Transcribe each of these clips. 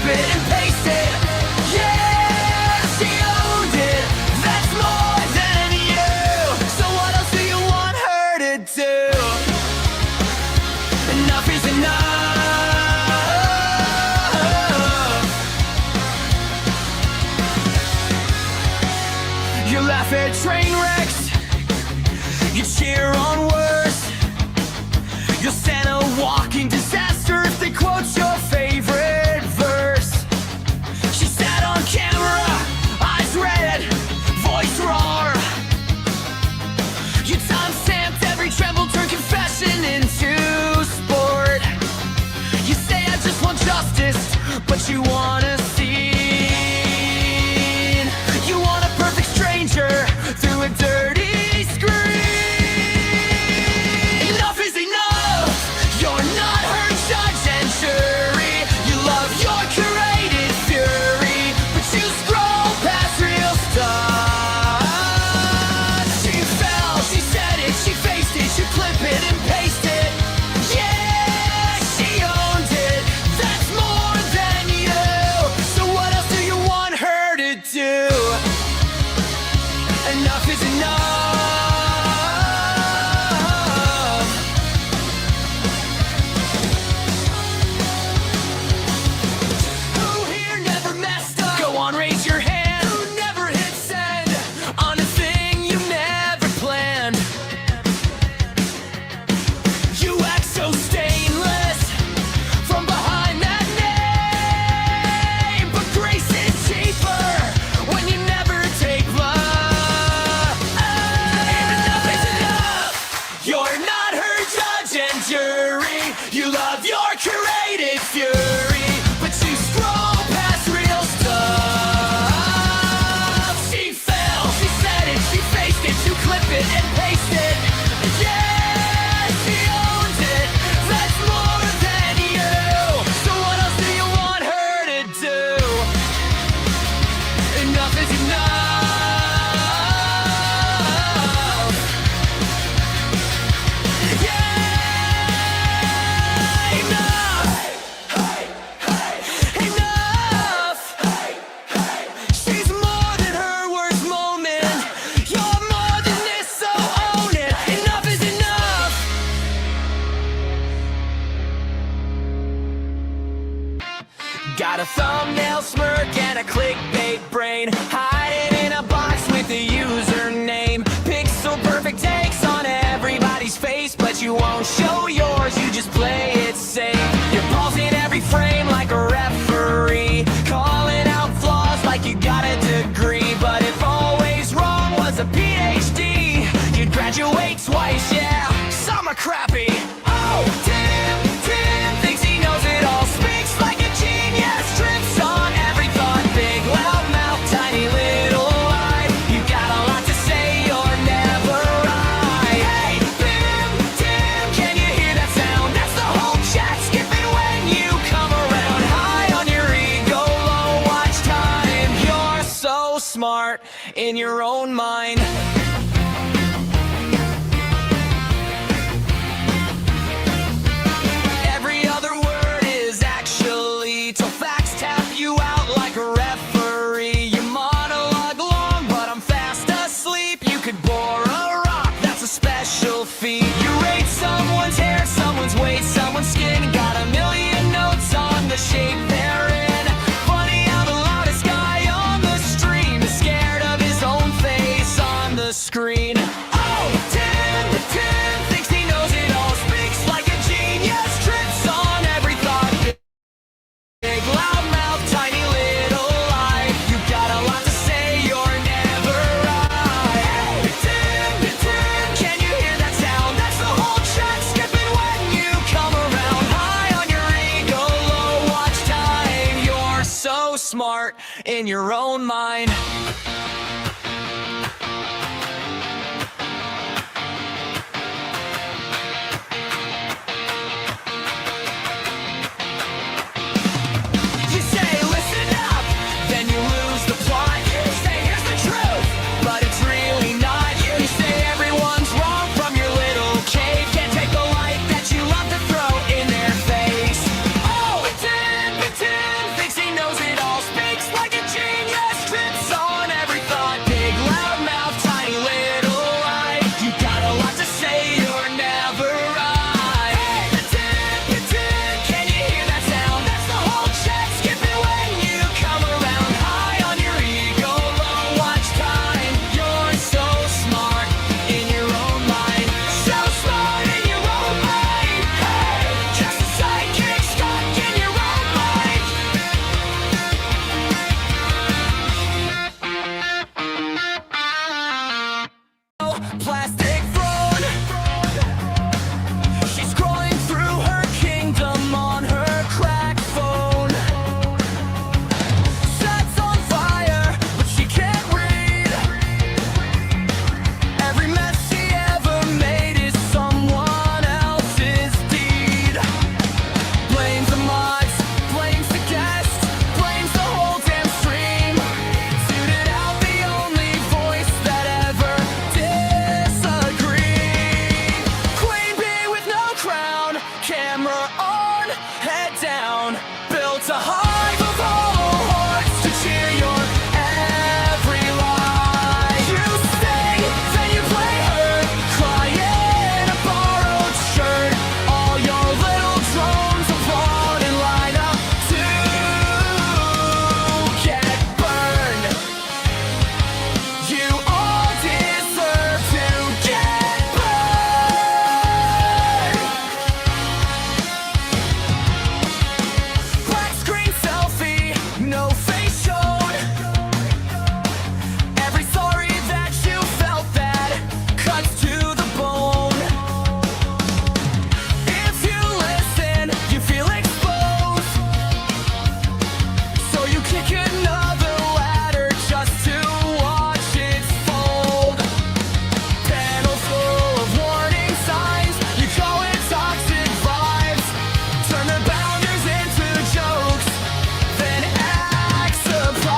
it and paste it. Yeah, she owned it. That's more than you. So what else do you want her to do? Enough is enough. You laugh at train wrecks, you cheer on worse. You'll stand a walking disaster if they quote your favorite verse. She sat on camera, eyes red, voice roar. You time-stamped every tremble, turn confession into sport. You say I just want justice, but you want a scene. You want a perfect stranger through a dirty screen. Enough is enough. You're not her judge and jury. You love your curated fury, but you scroll past real stuff. She fell, she said it, she faced it, you clip it and paste it. Yeah, she owned it. That's more than you. So what else do you want her to do? Enough is enough. Who here never messed up? Go on, raise your hand. Who never hit send on a thing you never planned? You act so stainless from behind that name, but grace is cheaper when you never take blood. Enough is enough. You're not her judge and jury. You love your curated fury, but you scroll past real stuff. She fell, she said it, she faced it, you clip it and paste it. Yeah, she owns it. That's more than you. So what else do you want her to do? Enough is enough. Yeah, enough. Enough. She's more than her worst moment. You're more than this, so own it. Enough is enough. Got a thumbnail smirk and a clickbait brain, hiding in a box with a username. Pixel perfect takes on everybody's face, but you won't show yours, you just play it safe. You're pausing every frame like a referee, calling out flaws like you got a degree. But if always wrong was a PhD, you'd graduate twice, yeah. Some are crappy. Oh, Tim thinks he knows it all, speaks like a genius, trips on every thought, big loud mouth, tiny little eye. You got a lot to say, you're never right. Hey, Tim, can you hear that sound? That's the whole chat skipping when you come around. High on your ego, low watch time. You're so smart in your own mind. Every other word is actually till facts tap you out like a referee. You monologue long, but I'm fast asleep. You could bore a rock, that's a special feat. You rate someone's hair, someone's weight, someone's skin. Got a million notes on the shape they're in. Funny how the loudest guy on the stream is scared of his own face on the screen. Oh, Tim thinks he knows it all, speaks like a genius, trips on every thought, big loud mouth, tiny little eye. You got a lot to say, you're never right. Tim, can you hear that sound? That's the whole chat skipping when you come around. High on your ego, low watch time. You're so smart in your own mind. You say, listen up, then you lose the plot. You say, here's the truth, but it's really not. You say everyone's wrong from your little cave. Can't take the light that you love to throw in their face. Oh, Tim thinks he knows camera on, head down, built a hive of hollow hearts to cheer your every lie. You stay, then you play hurt, crying a borrowed shirt. All your little drones applaud and line up to get burned. You all deserve to get burned. Black screen selfie, no face shown. Every sorry that you felt that cuts to the bone. If you listen, you feel exposed. So you kick another ladder just to watch it fold. Panel full of warning signs. You go in toxic vibes. Turn the bounders into jokes, then act surprised.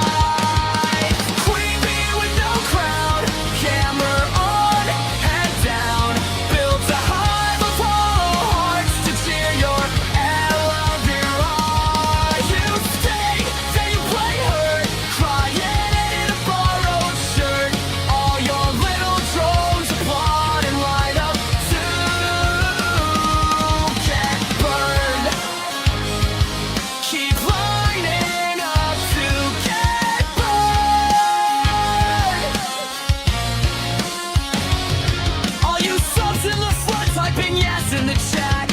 Queen bee with no crown, camera on, head down. Built a hive of hollow hearts to cheer your hell of your eye. You stay, then you play hurt, crying in a borrowed shirt. All your little drones applaud and line up to get burned. Keep lining up to get burned. All you subs in the front typing yes in the chat.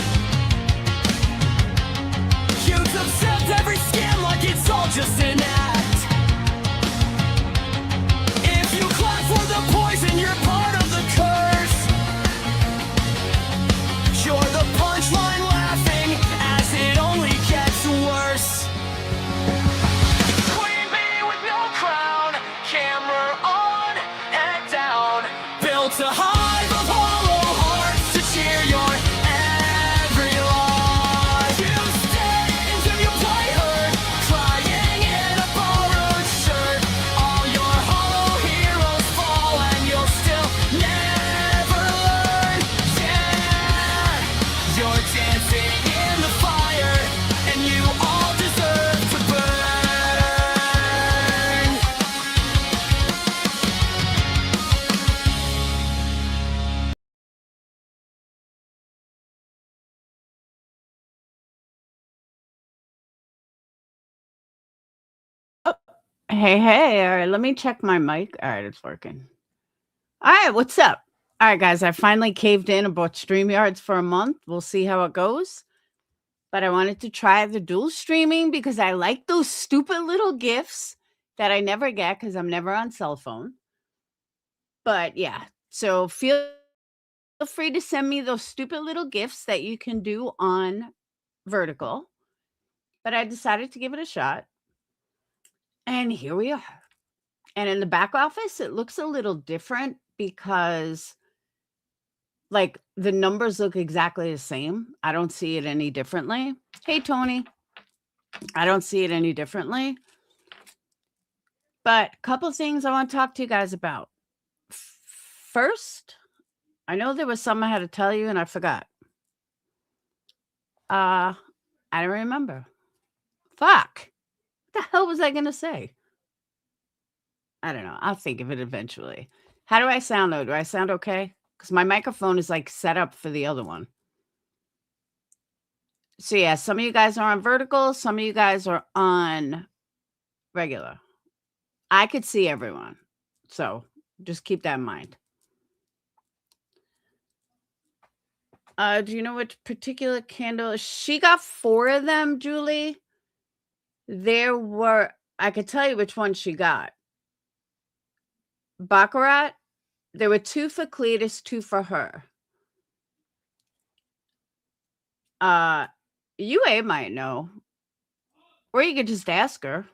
You'd accept every scam like it's all just an act. If you clap for the poison, you're part of the curse. You're the punchline laughing as it only gets worse. Queen bee with no crown, camera on, head down. Built a hive of hollow hearts to cheer your every lie. You stay until you play hurt, crying in a borrowed shirt. All your hollow heroes fall and you'll still never learn. Yeah, you're dancing in the fire and you all deserve to burn. Hey, all right, let me check my mic. All right, it's working. All right, what's up? All right, guys, I finally caved in and bought StreamYards for a month. We'll see how it goes. But I wanted to try the dual streaming because I like those stupid little GIFs that I never get because I'm never on cell phone. But yeah, so feel free to send me those stupid little GIFs that you can do on vertical. But I decided to give it a shot. And here we are. And in the back office, it looks a little different because like the numbers look exactly the same. I don't see it any differently. Hey, Tony. I don't see it any differently. But a couple things I want to talk to you guys about. First, I know there was something I had to tell you and I forgot. I don't remember. Fuck. What the hell was I going to say? I don't know. I'll think of it eventually. How do I sound though? Do I sound okay? Because my microphone is like set up for the other one. So yeah, some of you guys are on vertical. Some of you guys are on regular. I could see everyone. So just keep that in mind. Do you know which particular candle? She got 4 of them, Julie. I could tell you which one she got. Baccarat. There were 2 for Cletus, 2 for her. UA might know. Or you could just ask her.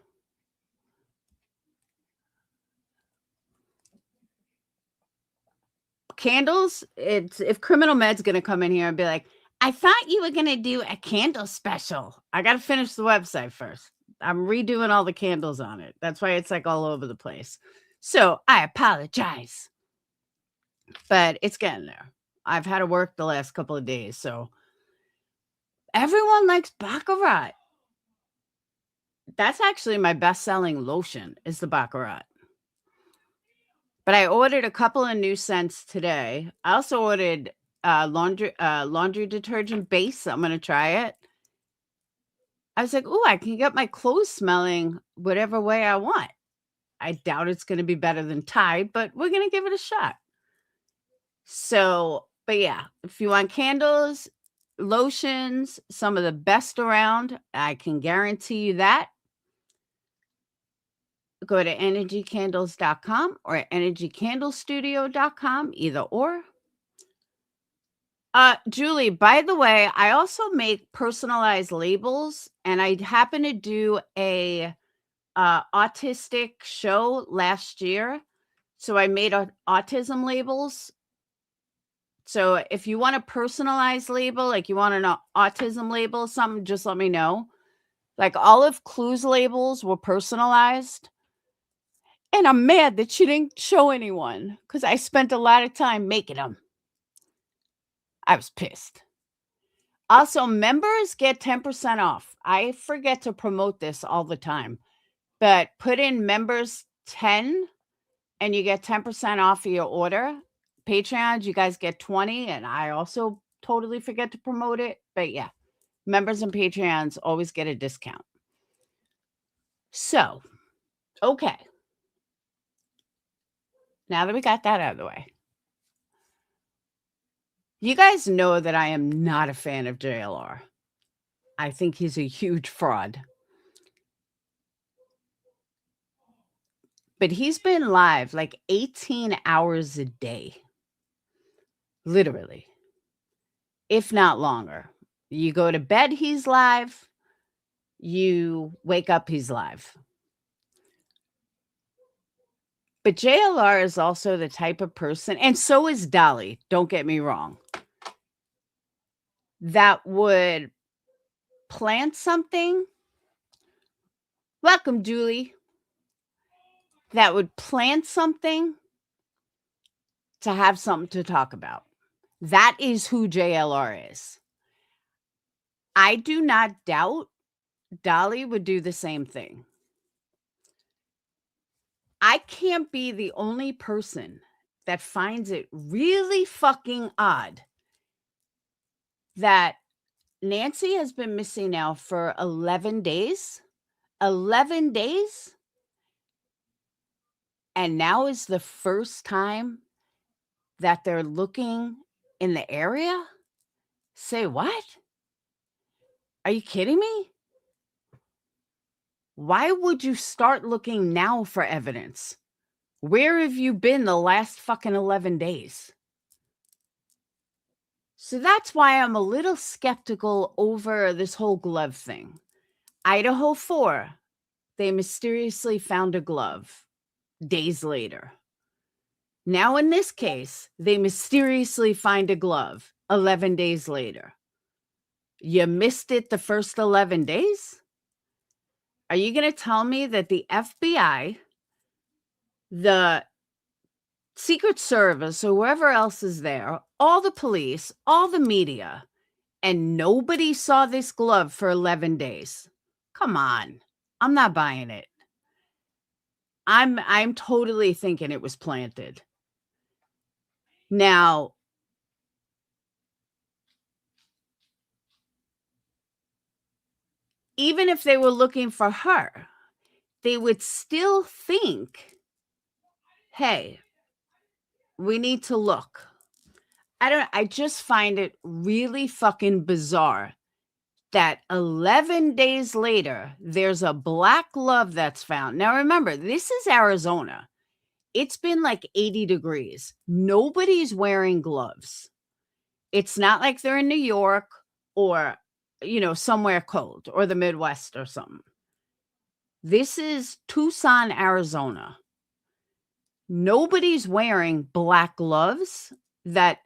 Candles, it's if Criminal Med's going to come in here and be like, I thought you were going to do a candle special. I got to finish the website first. I'm redoing all the candles on it. That's why it's like all over the place. So I apologize. But it's getting there. I've had to work the last couple of days. So Everyone likes Baccarat. That's actually my best-selling lotion is the Baccarat. But I ordered a couple of new scents today. I also ordered laundry detergent base. I'm gonna try it. I was like, "Ooh, I can get my clothes smelling whatever way I want." I doubt it's gonna be better than Tide, but we're gonna give it a shot. So, but yeah, if you want candles, lotions, some of the best around, I can guarantee you that. Go to energycandles.com or energycandlestudio.com, either or. Julie, by the way, I also make personalized labels, and I happen to do a autistic show last year. So I made autism labels. So if you want a personalized label, like you want an autism label, something, just let me know. Like Olive Clue's labels were personalized. And I'm mad that she didn't show anyone because I spent a lot of time making them. I was pissed. Also, members get 10% off. I forget to promote this all the time, but put in members 10 and you get 10% off of your order. Patreons, you guys get 20, and I also totally forget to promote it. But yeah, members and Patreons always get a discount. So, okay. Now that we got that out of the way, you guys know that I am not a fan of JLR. I think he's a huge fraud. But he's been live like 18 hours a day. Literally. If not longer. You go to bed, he's live. You wake up, he's live. But JLR is also the type of person, and so is Dolly, don't get me wrong, that would plant something. Welcome, Julie. That would plant something to have something to talk about. That is who JLR is. I do not doubt Dolly would do the same thing. I can't be the only person that finds it really fucking odd that Nancy has been missing now for 11 days. 11 days? And now is the first time that they're looking in the area? Say what? Are you kidding me? Why would you start looking now for evidence? Where have you been the last fucking 11 days? So that's why I'm a little skeptical over this whole glove thing. Idaho 4, they mysteriously found a glove days later. Now in this case, they mysteriously find a glove 11 days later. You missed it the first 11 days? Are you going to tell me that the FBI, the Secret Service, or whoever else is there, all the police, all the media, and nobody saw this glove for 11 days? Come on. I'm not buying it. I'm totally thinking it was planted. Now, even if they were looking for her, they would still think, hey, we need to look. I just find it really fucking bizarre that 11 days later, there's a black glove that's found. Now, remember, this is Arizona. It's been like 80 degrees. Nobody's wearing gloves. It's not like they're in New York or, somewhere cold or the Midwest or something. This is Tucson, Arizona. Nobody's wearing black gloves that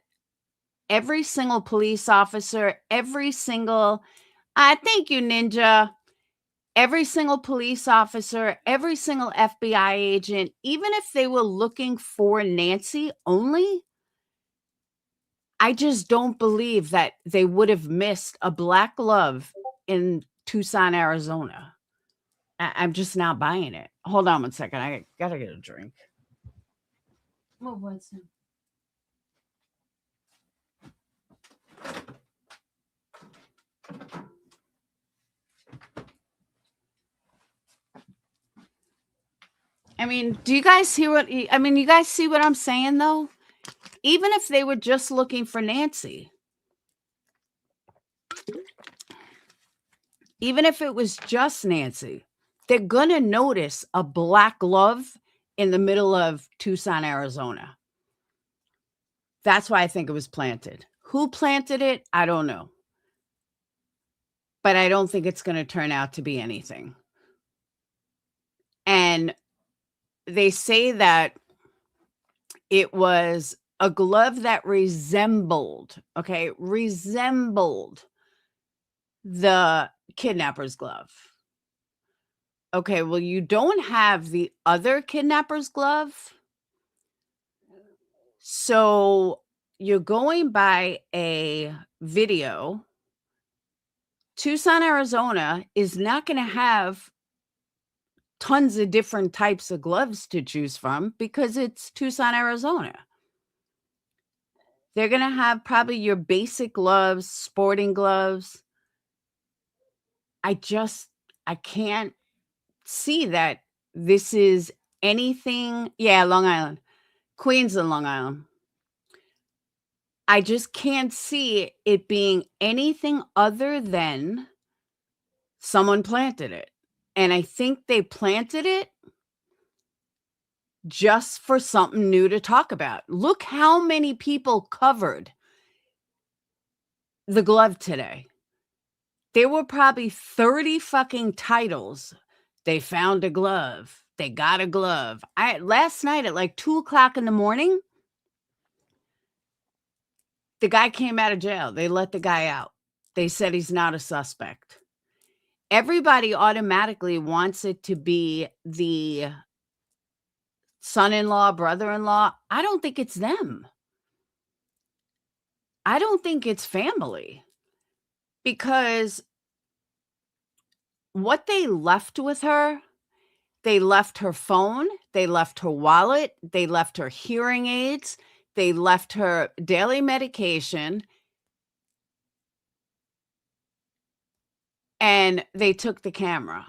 every single police officer, thank you, Ninja. Every single police officer, every single FBI agent, even if they were looking for Nancy only, I just don't believe that they would have missed a black glove in Tucson, Arizona. I'm just not buying it. Hold on one second. I gotta get a drink. Move one second. I mean, do you guys see what you guys see what I'm saying though? Even if they were just looking for Nancy, even if it was just Nancy, they're gonna notice a black glove in the middle of Tucson, Arizona. That's why I think it was planted. Who planted it? I don't know. But I don't think it's going to turn out to be anything. And they say that it was a glove that resembled the kidnapper's glove. Okay, well, you don't have the other kidnapper's glove. So you're going by a video. Tucson, Arizona is not going to have tons of different types of gloves to choose from because it's Tucson, Arizona. They're going to have probably your basic gloves, sporting gloves. I can't see that this is anything. Yeah, Long Island, Queens and Long Island. I just can't see it being anything other than someone planted it. And I think they planted it just for something new to talk about. Look how many people covered the glove today. There were probably 30 fucking titles. They found a glove. They got a glove. Last night at like 2:00 in the morning, the guy came out of jail. They let the guy out. They said he's not a suspect. Everybody automatically wants it to be the son-in-law, brother-in-law. I don't think it's them. I don't think it's family. Because what they left with her, they left her phone, they left her wallet, they left her hearing aids, they left her daily medication, and they took the camera.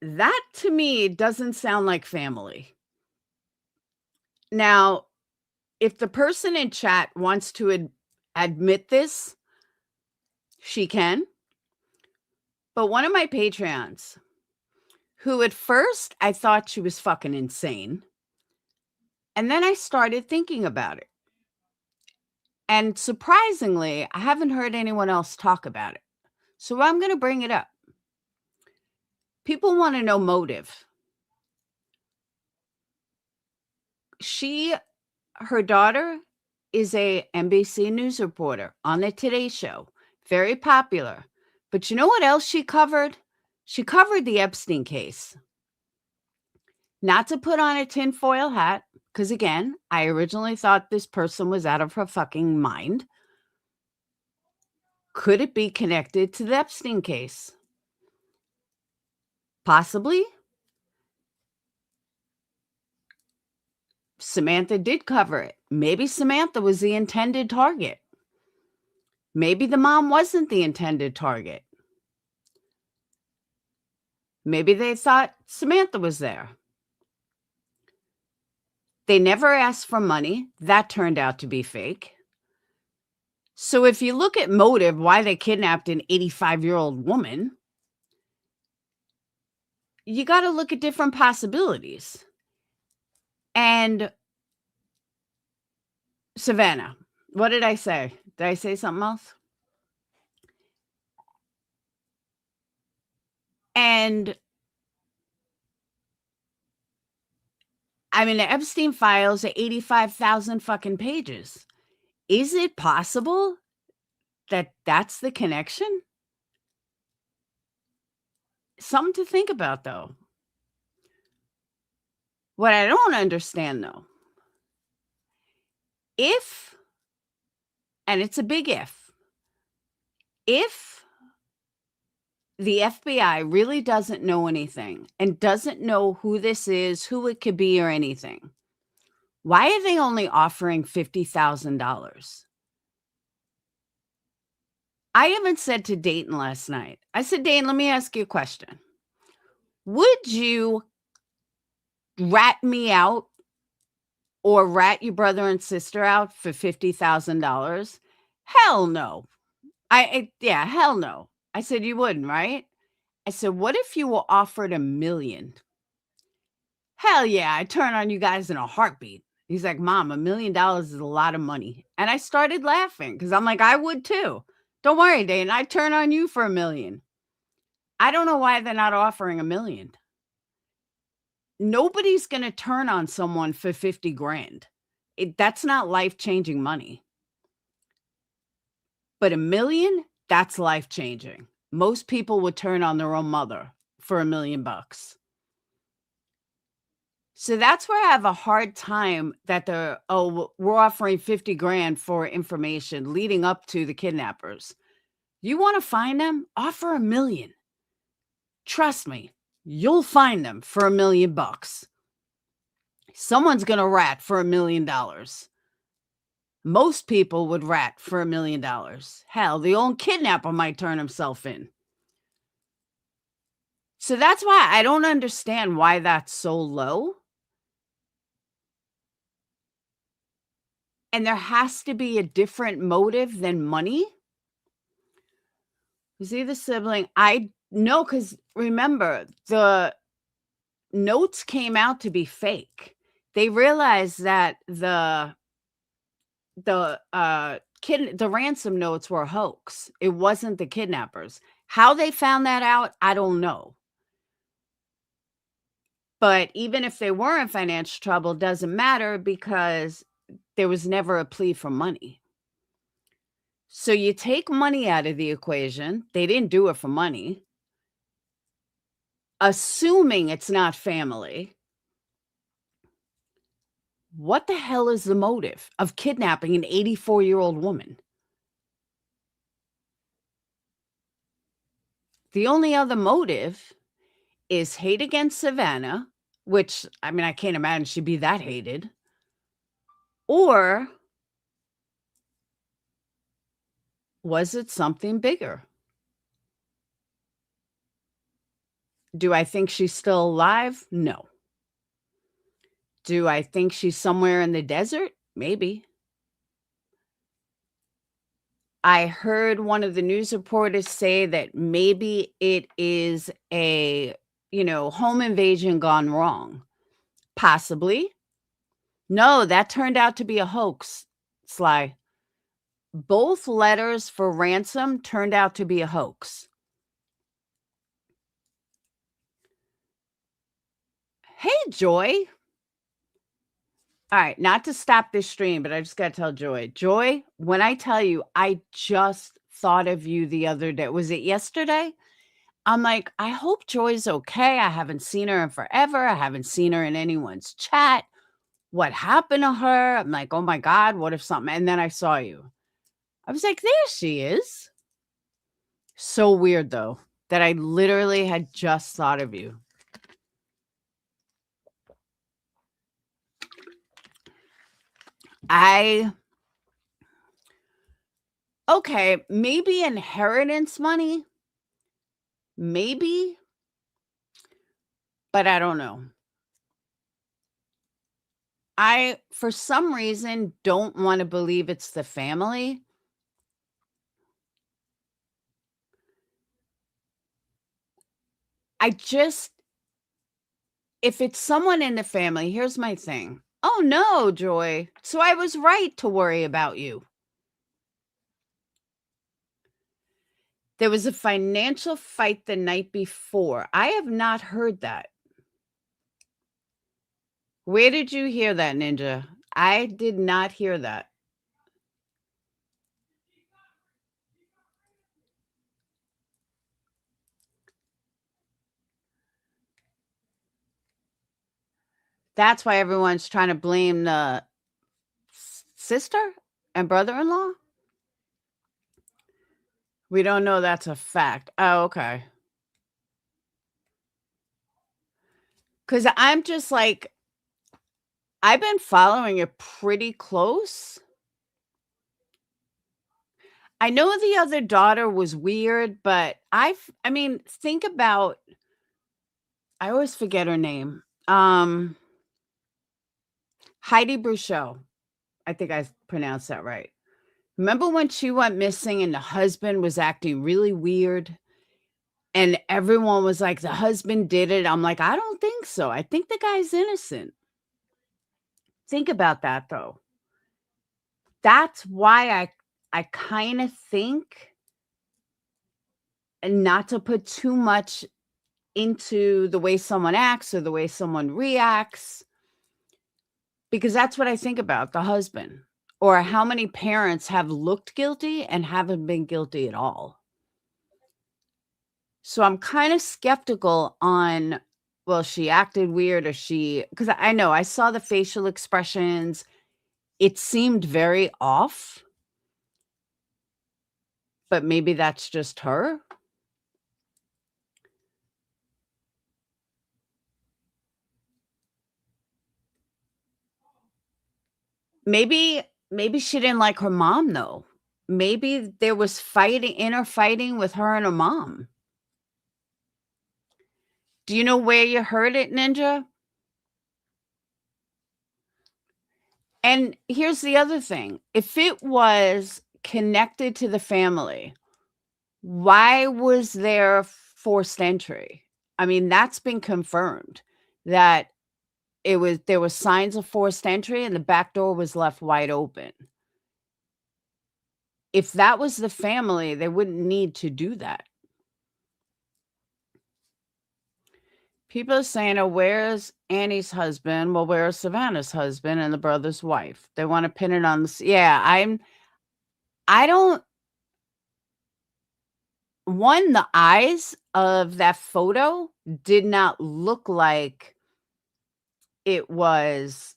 That to me doesn't sound like family. Now, if the person in chat wants to admit this, she can. But one of my Patreons, who at first I thought she was fucking insane, and then I started thinking about it. And surprisingly, I haven't heard anyone else talk about it. So I'm going to bring it up. People want to know motive. Her daughter is a NBC News reporter on the Today Show. Very popular. But you know what else she covered? She covered the Epstein case. Not to put on a tinfoil hat, because again, I originally thought this person was out of her fucking mind. Could it be connected to the Epstein case? Possibly. Samantha did cover it. Maybe Samantha was the intended target. Maybe the mom wasn't the intended target. Maybe they thought Samantha was there. They never asked for money. That turned out to be fake. So if you look at motive, why they kidnapped an 85-year-old woman, you got to look at different possibilities. And Savannah, what did I say? Did I say something else? And I mean, the Epstein files are 85,000 fucking pages. Is it possible that that's the connection? Something to think about, though. What I don't understand, though, If, and it's a big if the FBI really doesn't know anything and doesn't know who this is, who it could be, or anything, why are they only offering $50,000? I even said to Dayton last night, I said, Dayton, let me ask you a question. Would you rat me out or rat your brother and sister out for $50,000? Hell no. Yeah, hell no. I said, you wouldn't, right? I said, what if you were offered $1 million? Hell yeah, I turn on you guys in a heartbeat. He's like, Mom, $1 million is a lot of money. And I started laughing because I'm like, I would too. Don't worry, Dane. I turn on you for $1 million. I don't know why they're not offering $1 million. Nobody's going to turn on someone for 50 grand. That's not life-changing money. But $1 million, that's life-changing. Most people would turn on their own mother for $1 million. So that's where I have a hard time that we're offering 50 grand for information leading up to the kidnappers. You want to find them? Offer $1 million. Trust me, you'll find them for $1 million. Someone's going to rat for $1 million. Most people would rat for $1 million. Hell, the old kidnapper might turn himself in. So that's why I don't understand why that's so low. And there has to be a different motive than money. You see the sibling? I know, because remember, the notes came out to be fake. They realized that the ransom notes were a hoax. It wasn't the kidnappers. How they found that out, I don't know. But even if they were in financial trouble, doesn't matter because there was never a plea for money. So you take money out of the equation. They didn't do it for money. Assuming it's not family. What the hell is the motive of kidnapping an 84-year-old woman? The only other motive is hate against Savannah, which, I mean, I can't imagine she'd be that hated. Or was it something bigger? Do I think she's still alive? No. Do I think she's somewhere in the desert? Maybe. I heard one of the news reporters say that maybe it is a, home invasion gone wrong. Possibly. No, that turned out to be a hoax, Sly. Both letters for ransom turned out to be a hoax. Hey, Joy. All right, not to stop this stream, but I just got to tell Joy. Joy, when I tell you, I just thought of you the other day. Was it yesterday? I'm like, I hope Joy's okay. I haven't seen her in forever. I haven't seen her in anyone's chat. What happened to her? I'm like, oh my God, what if something? And then I saw you. I was like, there she is. So weird, though, that I literally had just thought of you. Okay, maybe inheritance money. Maybe. But I don't know. I, for some reason, don't want to believe it's the family. If it's someone in the family, here's my thing. Oh no, Joy. So I was right to worry about you. There was a financial fight the night before. I have not heard that. Where did you hear that, Ninja? I did not hear that. That's why everyone's trying to blame the sister and brother-in-law? We don't know that's a fact. Oh, okay. Because I'm just like, I've been following it pretty close. I know the other daughter was weird, but I mean, think about, I always forget her name. Heidi Bruchel. I think I pronounced that right. Remember when she went missing and the husband was acting really weird? And everyone was like, the husband did it. I'm like, I don't think so. I think the guy's innocent. Think about that though. That's why I kind of think, and not to put too much into the way someone acts or the way someone reacts, because that's what I think about the husband, or how many parents have looked guilty and haven't been guilty at all. So I'm kind of skeptical on, well, she acted weird, or because I know I saw the facial expressions. It seemed very off, but maybe that's just her. Maybe she didn't like her mom though. Maybe there was inner fighting with her and her mom. Do you know where you heard it, Ninja? And here's the other thing. If it was connected to the family, why was there forced entry? I mean, that's been confirmed that there was signs of forced entry and the back door was left wide open. If that was the family, they wouldn't need to do that. People are saying, oh, where's Annie's husband? Well, where's Savannah's husband and the brother's wife? They want to pin it on this. Yeah, I don't. One, the eyes of that photo did not look like it was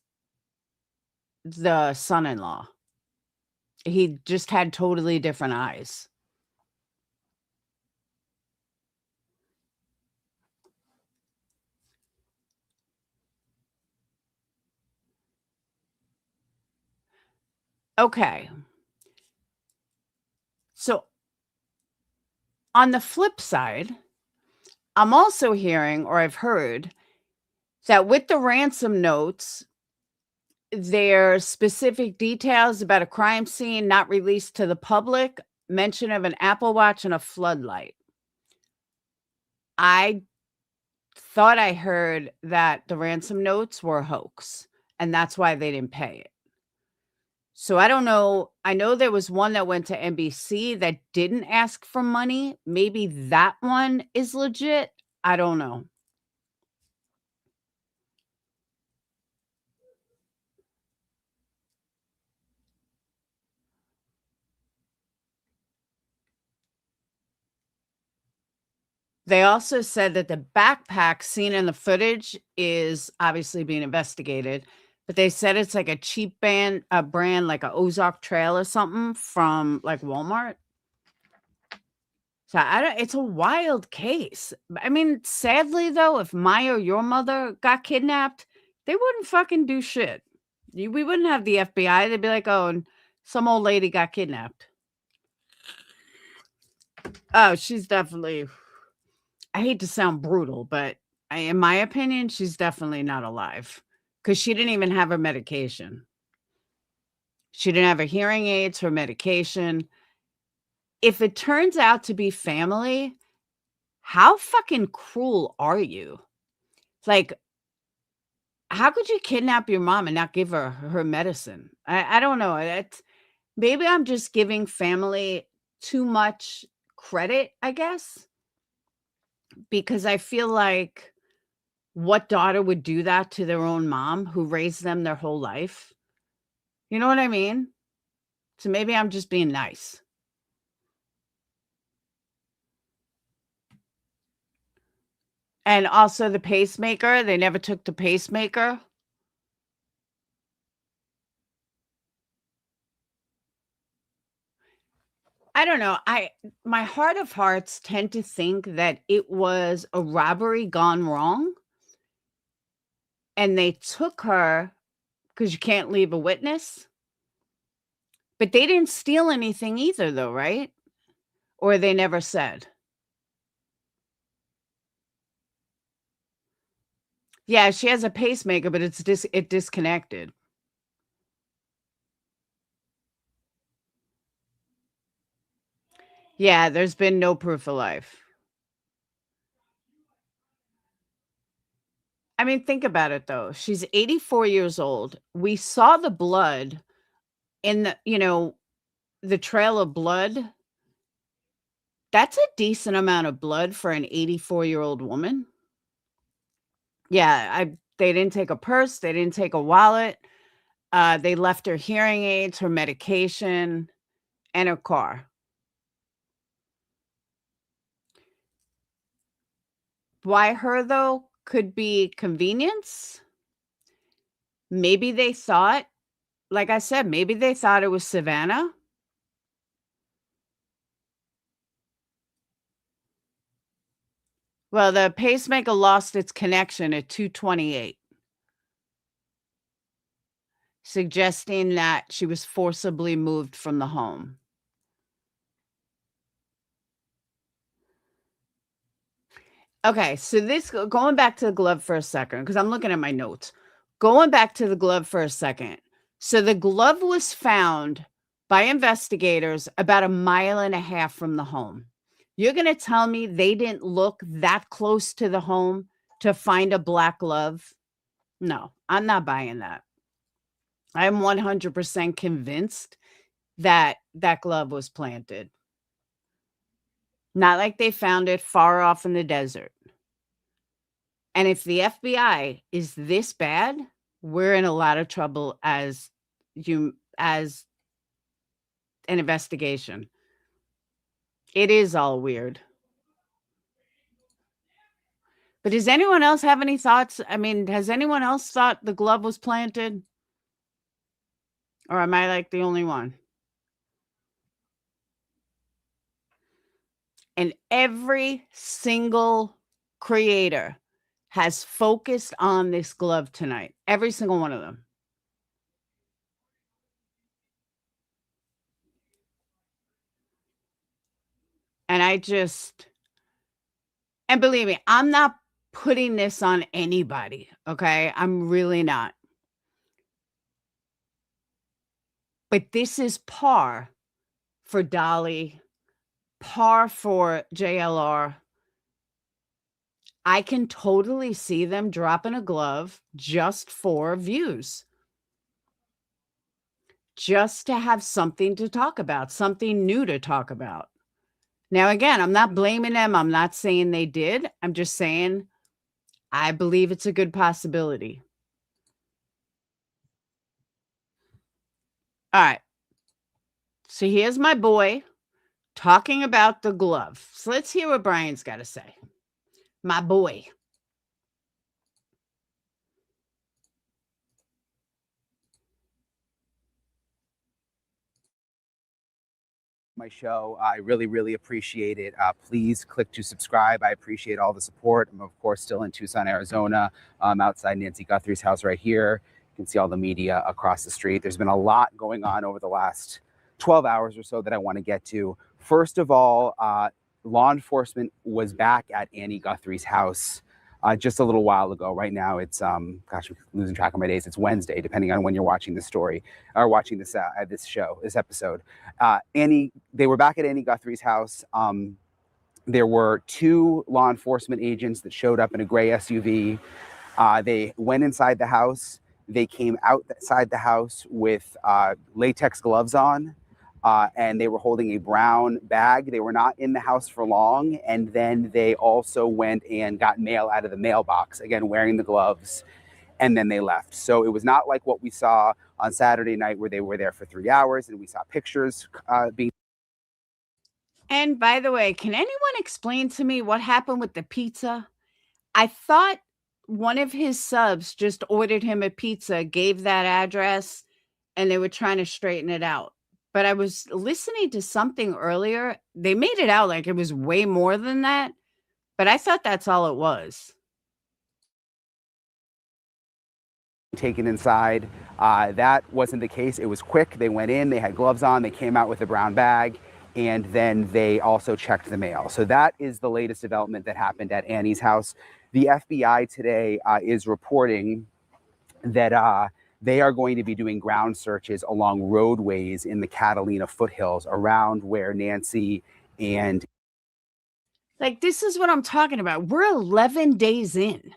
the son-in-law. He just had totally different eyes. Okay. So on the flip side, I'm also hearing, or I've heard, that with the ransom notes, there's specific details about a crime scene not released to the public, mention of an Apple Watch and a floodlight. I thought I heard that the ransom notes were a hoax, and that's why they didn't pay it. So I don't know. I know there was one that went to NBC that didn't ask for money. Maybe that one is legit. I don't know. They also said that the backpack seen in the footage is obviously being investigated, but they said it's like a cheap brand like a Ozark Trail or something from like Walmart. So I don't, it's a wild case. I mean, sadly though, if Maya or your mother got kidnapped, they wouldn't fucking do shit. We wouldn't have the FBI. They'd be like, oh, and some old lady got kidnapped. Oh, she's definitely, I hate to sound brutal, but in my opinion, she's definitely not alive because she didn't even have her medication. She didn't have her hearing aids, her medication. If it turns out to be family, how fucking cruel are you? Like, how could you kidnap your mom and not give her medicine? I don't know. Maybe I'm just giving family too much credit, I guess, because I feel like, what daughter would do that to their own mom who raised them their whole life? You know what I mean? So maybe I'm just being nice. And also the pacemaker, they never took the pacemaker. I don't know. My heart of hearts tend to think that it was a robbery gone wrong, and they took her because you can't leave a witness. But they didn't steal anything either, though, right? Or they never said. Yeah, she has a pacemaker, but it disconnected. Yeah, there's been no proof of life. I mean, think about it though. She's 84 years old. We saw the blood in the trail of blood. That's a decent amount of blood for an 84-year-old woman. Yeah, they didn't take a purse, they didn't take a wallet. They left her hearing aids, her medication, and her car. Why her though? Could be convenience. Maybe they thought, like I said, maybe they thought it was Savannah. Well, the pacemaker lost its connection at 2:28, suggesting that she was forcibly moved from the home. Okay, so going back to the glove for a second, because I'm looking at my notes. Going back to the glove for a second. So the glove was found by investigators about 1.5 miles from the home. You're going to tell me they didn't look that close to the home to find a black glove? No, I'm not buying that. I'm 100% convinced that that glove was planted. Not like they found it far off in the desert. And if the FBI is this bad, we're in a lot of trouble as an investigation. It is all weird. But does anyone else have any thoughts? I mean, has anyone else thought the glove was planted? Or am I like the only one? And every single creator has focused on this glove tonight. Every single one of them. And and believe me, I'm not putting this on anybody, okay? I'm really not. But this is par for Dolly, par for JLR. I can totally see them dropping a glove just for views. Just to have something to talk about, something new to talk about. Now, again, I'm not blaming them. I'm not saying they did. I'm just saying I believe it's a good possibility. All right. So here's my boy talking about the glove. So let's hear what Brian's got to say. My boy. My show. I really, really appreciate it. Please click to subscribe. I appreciate all the support. I'm, of course, still in Tucson, Arizona, outside Nancy Guthrie's house right here. You can see all the media across the street. There's been a lot going on over the last 12 hours or so that I want to get to. First of all, law enforcement was back at Annie Guthrie's house just a little while ago. Right now, it's gosh, I'm losing track of my days. It's Wednesday, depending on when you're watching this story or watching this this episode. They were back at Annie Guthrie's house. There were 2 law enforcement agents that showed up in a gray SUV. They went inside the house. They came outside the house with latex gloves on. And they were holding a brown bag. They were not in the house for long. And then they also went and got mail out of the mailbox, again, wearing the gloves. And then they left. So it was not like what we saw on Saturday night where they were there for 3 hours and we saw pictures being. And by the way, can anyone explain to me what happened with the pizza? I thought one of his subs just ordered him a pizza, gave that address, and they were trying to straighten it out. but I was listening to something earlier. They made it out like it was way more than that, but I thought that's all it was. Taken inside. That wasn't the case. It was quick. They went in, they had gloves on, they came out with a brown bag, and then they also checked the mail. So that is the latest development that happened at Annie's house. The FBI today is reporting that they are going to be doing ground searches along roadways in the Catalina foothills around where Nancy and Like, this is what I'm talking about. We're 11 days in.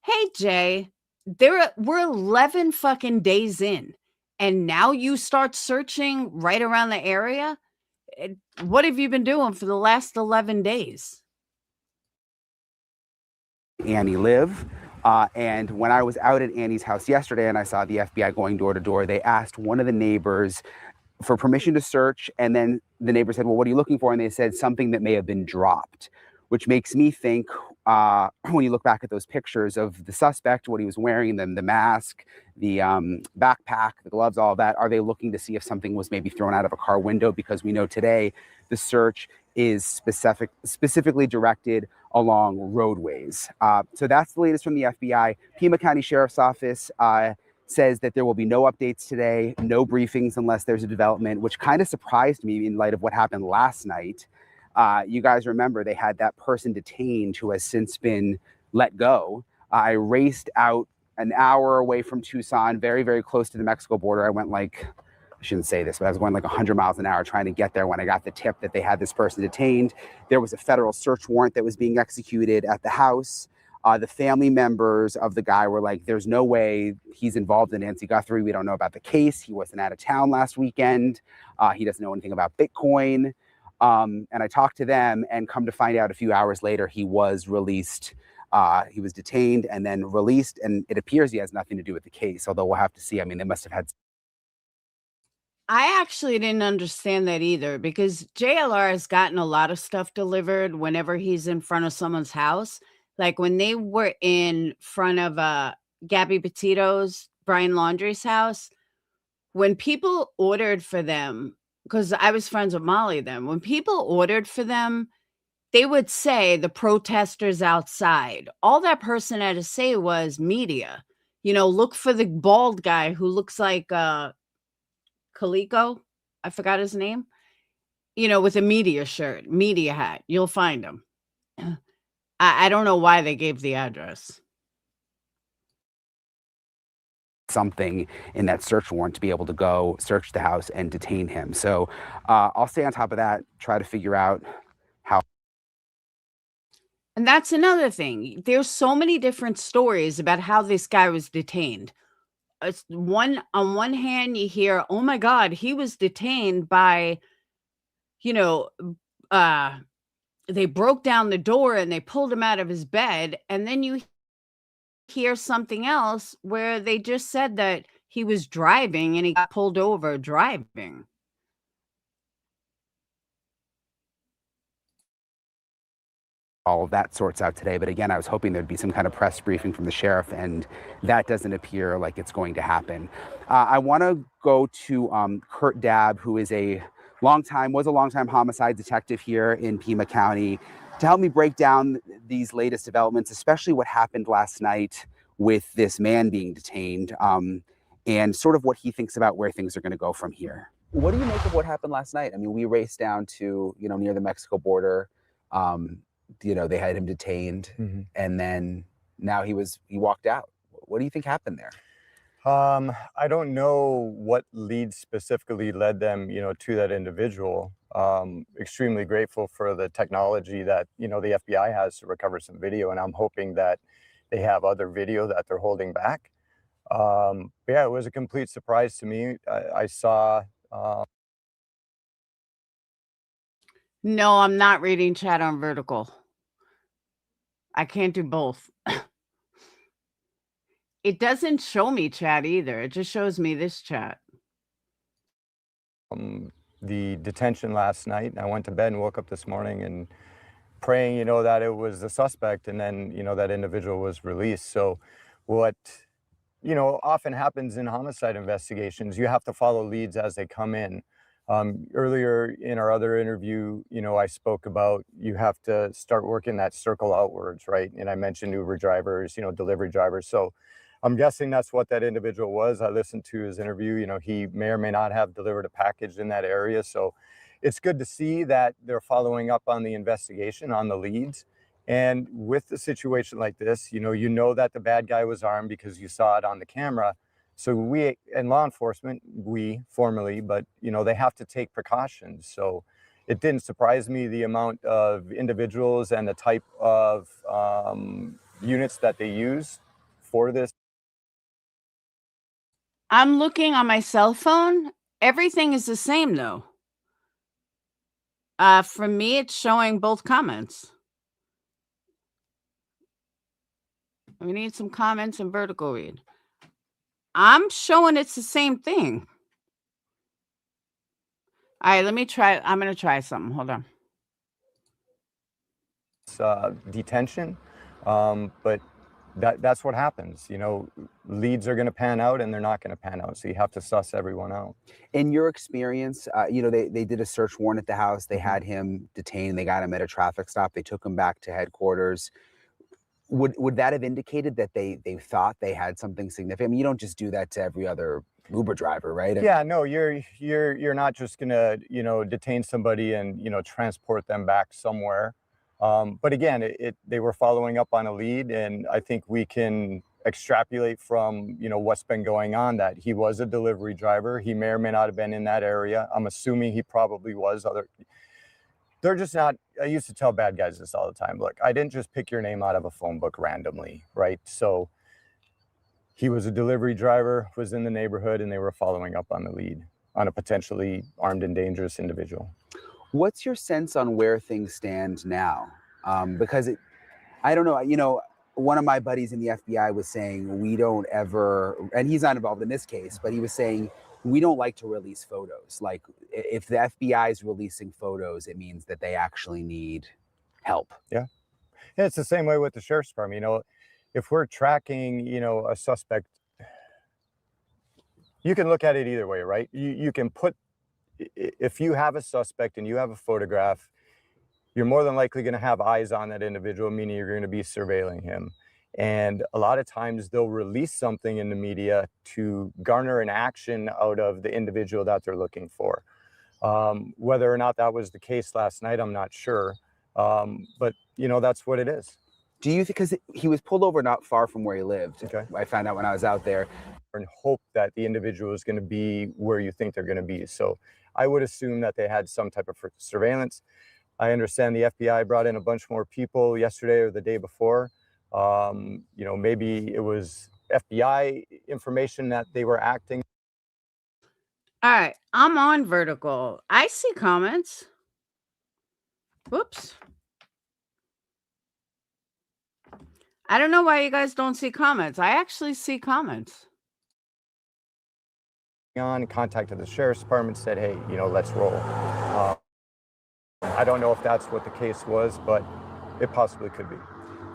Hey, Jay, we're 11 fucking days in, and now you start searching right around the area? What have you been doing for the last 11 days? Annie live. And when I was out at Annie's house yesterday and I saw the FBI going door to door, they asked one of the neighbors for permission to search. And then the neighbor said, well, what are you looking for? And they said something that may have been dropped, which makes me think when you look back at those pictures of the suspect, what he was wearing, the mask, the backpack, the gloves, all of that, are they looking to see if something was maybe thrown out of a car window? Because we know today the search is specifically directed along roadways. So that's the latest from the FBI. Pima County Sheriff's Office says that there will be no updates today, no briefings unless there's a development, which kind of surprised me in light of what happened last night. You guys remember they had that person detained who has since been let go. I raced out an hour away from Tucson, very, very close to the Mexico border. I went like, I shouldn't say this, but I was going like 100 miles an hour trying to get there when I got the tip that they had this person detained. There was a federal search warrant that was being executed at the house. The family members of the guy were like, there's no way he's involved in Nancy Guthrie. We don't know about the case. He wasn't out of town last weekend. He doesn't know anything about Bitcoin. And I talked to them, and come to find out a few hours later, he was released. He was detained and then released, and it appears he has nothing to do with the case, although we'll have to see. I mean, they must have had. I actually didn't understand that either, because JLR has gotten a lot of stuff delivered whenever he's in front of someone's house. Like when they were in front of Gabby Petito's, Brian Laundrie's house, when people ordered for them, because I was friends with Molly then, when people ordered for them, they would say the protesters outside. All that person had to say was media. You know, look for the bald guy who looks like Kaliko. I forgot his name. You know, with a media shirt, media hat. You'll find him. I don't know why they gave the address. Something in that search warrant to be able to go search the house and detain him. So I'll stay on top of that, try to figure out how. And that's another thing. There's so many different stories about how this guy was detained. On one hand, you hear, oh my God, he was detained by, you know, they broke down the door and they pulled him out of his bed. And then you hear something else where they just said that he was driving and he got pulled over driving. All of that sorts out today. But again, I was hoping there'd be some kind of press briefing from the sheriff, and that doesn't appear like it's going to happen. I want to go to Kurt Dabb, who is was a longtime homicide detective here in Pima County, to help me break down these latest developments, especially what happened last night with this man being detained, and sort of what he thinks about where things are going to go from here. What do you make of what happened last night? I mean, we raced down to, near the Mexico border. They had him detained, and then now he walked out. What do you think happened there? I don't know what leads specifically led them, to that individual. Extremely grateful for the technology that, the FBI has to recover some video, and I'm hoping that they have other video that they're holding back. But yeah, it was a complete surprise to me. I saw. No, I'm not reading chat on vertical. I can't do both. It doesn't show me chat either. It just shows me this chat. The detention last night. I went to bed and woke up this morning and praying, that it was the suspect, and then, that individual was released. So what, often happens in homicide investigations, you have to follow leads as they come in. Earlier in our other interview, you know, I spoke about you have to start working that circle outwards, right? And I mentioned Uber drivers, you know, delivery drivers. So I'm guessing that's what that individual was. I listened to his interview. You know, he may or may not have delivered a package in that area. So it's good to see that they're following up on the investigation, on the leads. And with a situation like this, you know that the bad guy was armed because you saw it on the camera. So we, and law enforcement, we formally, but you know, they have to take precautions. So it didn't surprise me the amount of individuals and the type of units that they use for this. I'm looking on my cell phone. Everything is the same though. For me, it's showing both comments. We need some comments and vertical read. I'm showing it's the same thing. All right, let me try. I'm going to try something. Hold on. Detention, but that's what happens. You know, leads are going to pan out and they're not going to pan out. So you have to suss everyone out. In your experience, you know, they did a search warrant at the house. They had him detained. They got him at a traffic stop. They took him back to headquarters. Would that have indicated that they thought they had something significant? I mean, you don't just do that to every other Uber driver, right? Yeah, no, you're not just gonna, you know, detain somebody and, you know, transport them back somewhere. But again, they were following up on a lead, and I think we can extrapolate from, you know, what's been going on that he was a delivery driver. He may or may not have been in that area. I'm assuming he probably was. They're just not, I used to tell bad guys this all the time. Look, I didn't just pick your name out of a phone book randomly, right? So he was a delivery driver, was in the neighborhood, and they were following up on the lead on a potentially armed and dangerous individual. What's your sense on where things stand now? Because I don't know, you know, one of my buddies in the FBI was saying we don't ever, and he's not involved in this case, but he was saying we don't like to release photos. Like if the FBI is releasing photos, it means that they actually need help. Yeah. And it's the same way with the sheriff's department. You know, if we're tracking, you know, a suspect, you can look at it either way, right? You can put, if you have a suspect and you have a photograph, you're more than likely going to have eyes on that individual, meaning you're going to be surveilling him. And a lot of times they'll release something in the media to garner an action out of the individual that they're looking for. Whether or not that was the case last night, I'm not sure. But, you know, that's what it is. Do you think, because he was pulled over not far from where he lived. Okay. I found out when I was out there. And hope that the individual is going to be where you think they're going to be. So I would assume that they had some type of surveillance. I understand the FBI brought in a bunch more people yesterday or the day before. You know, maybe it was FBI information that they were acting. All right, I'm on vertical. I see comments. Whoops. I don't know why you guys don't see comments. I actually see comments. On, contacted the sheriff's department, said, hey, you know, let's roll. I don't know if that's what the case was, but it possibly could be.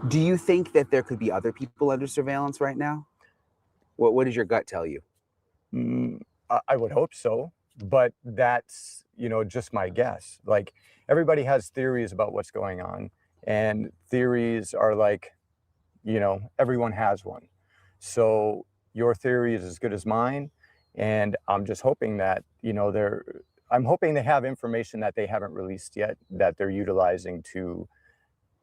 Do you think that there could be other people under surveillance right now? What does your gut tell you? I would hope so, but that's, you know, just my guess. Like, everybody has theories about what's going on, and theories are like, you know, everyone has one. So your theory is as good as mine. And I'm just hoping that, you know, I'm hoping they have information that they haven't released yet that they're utilizing to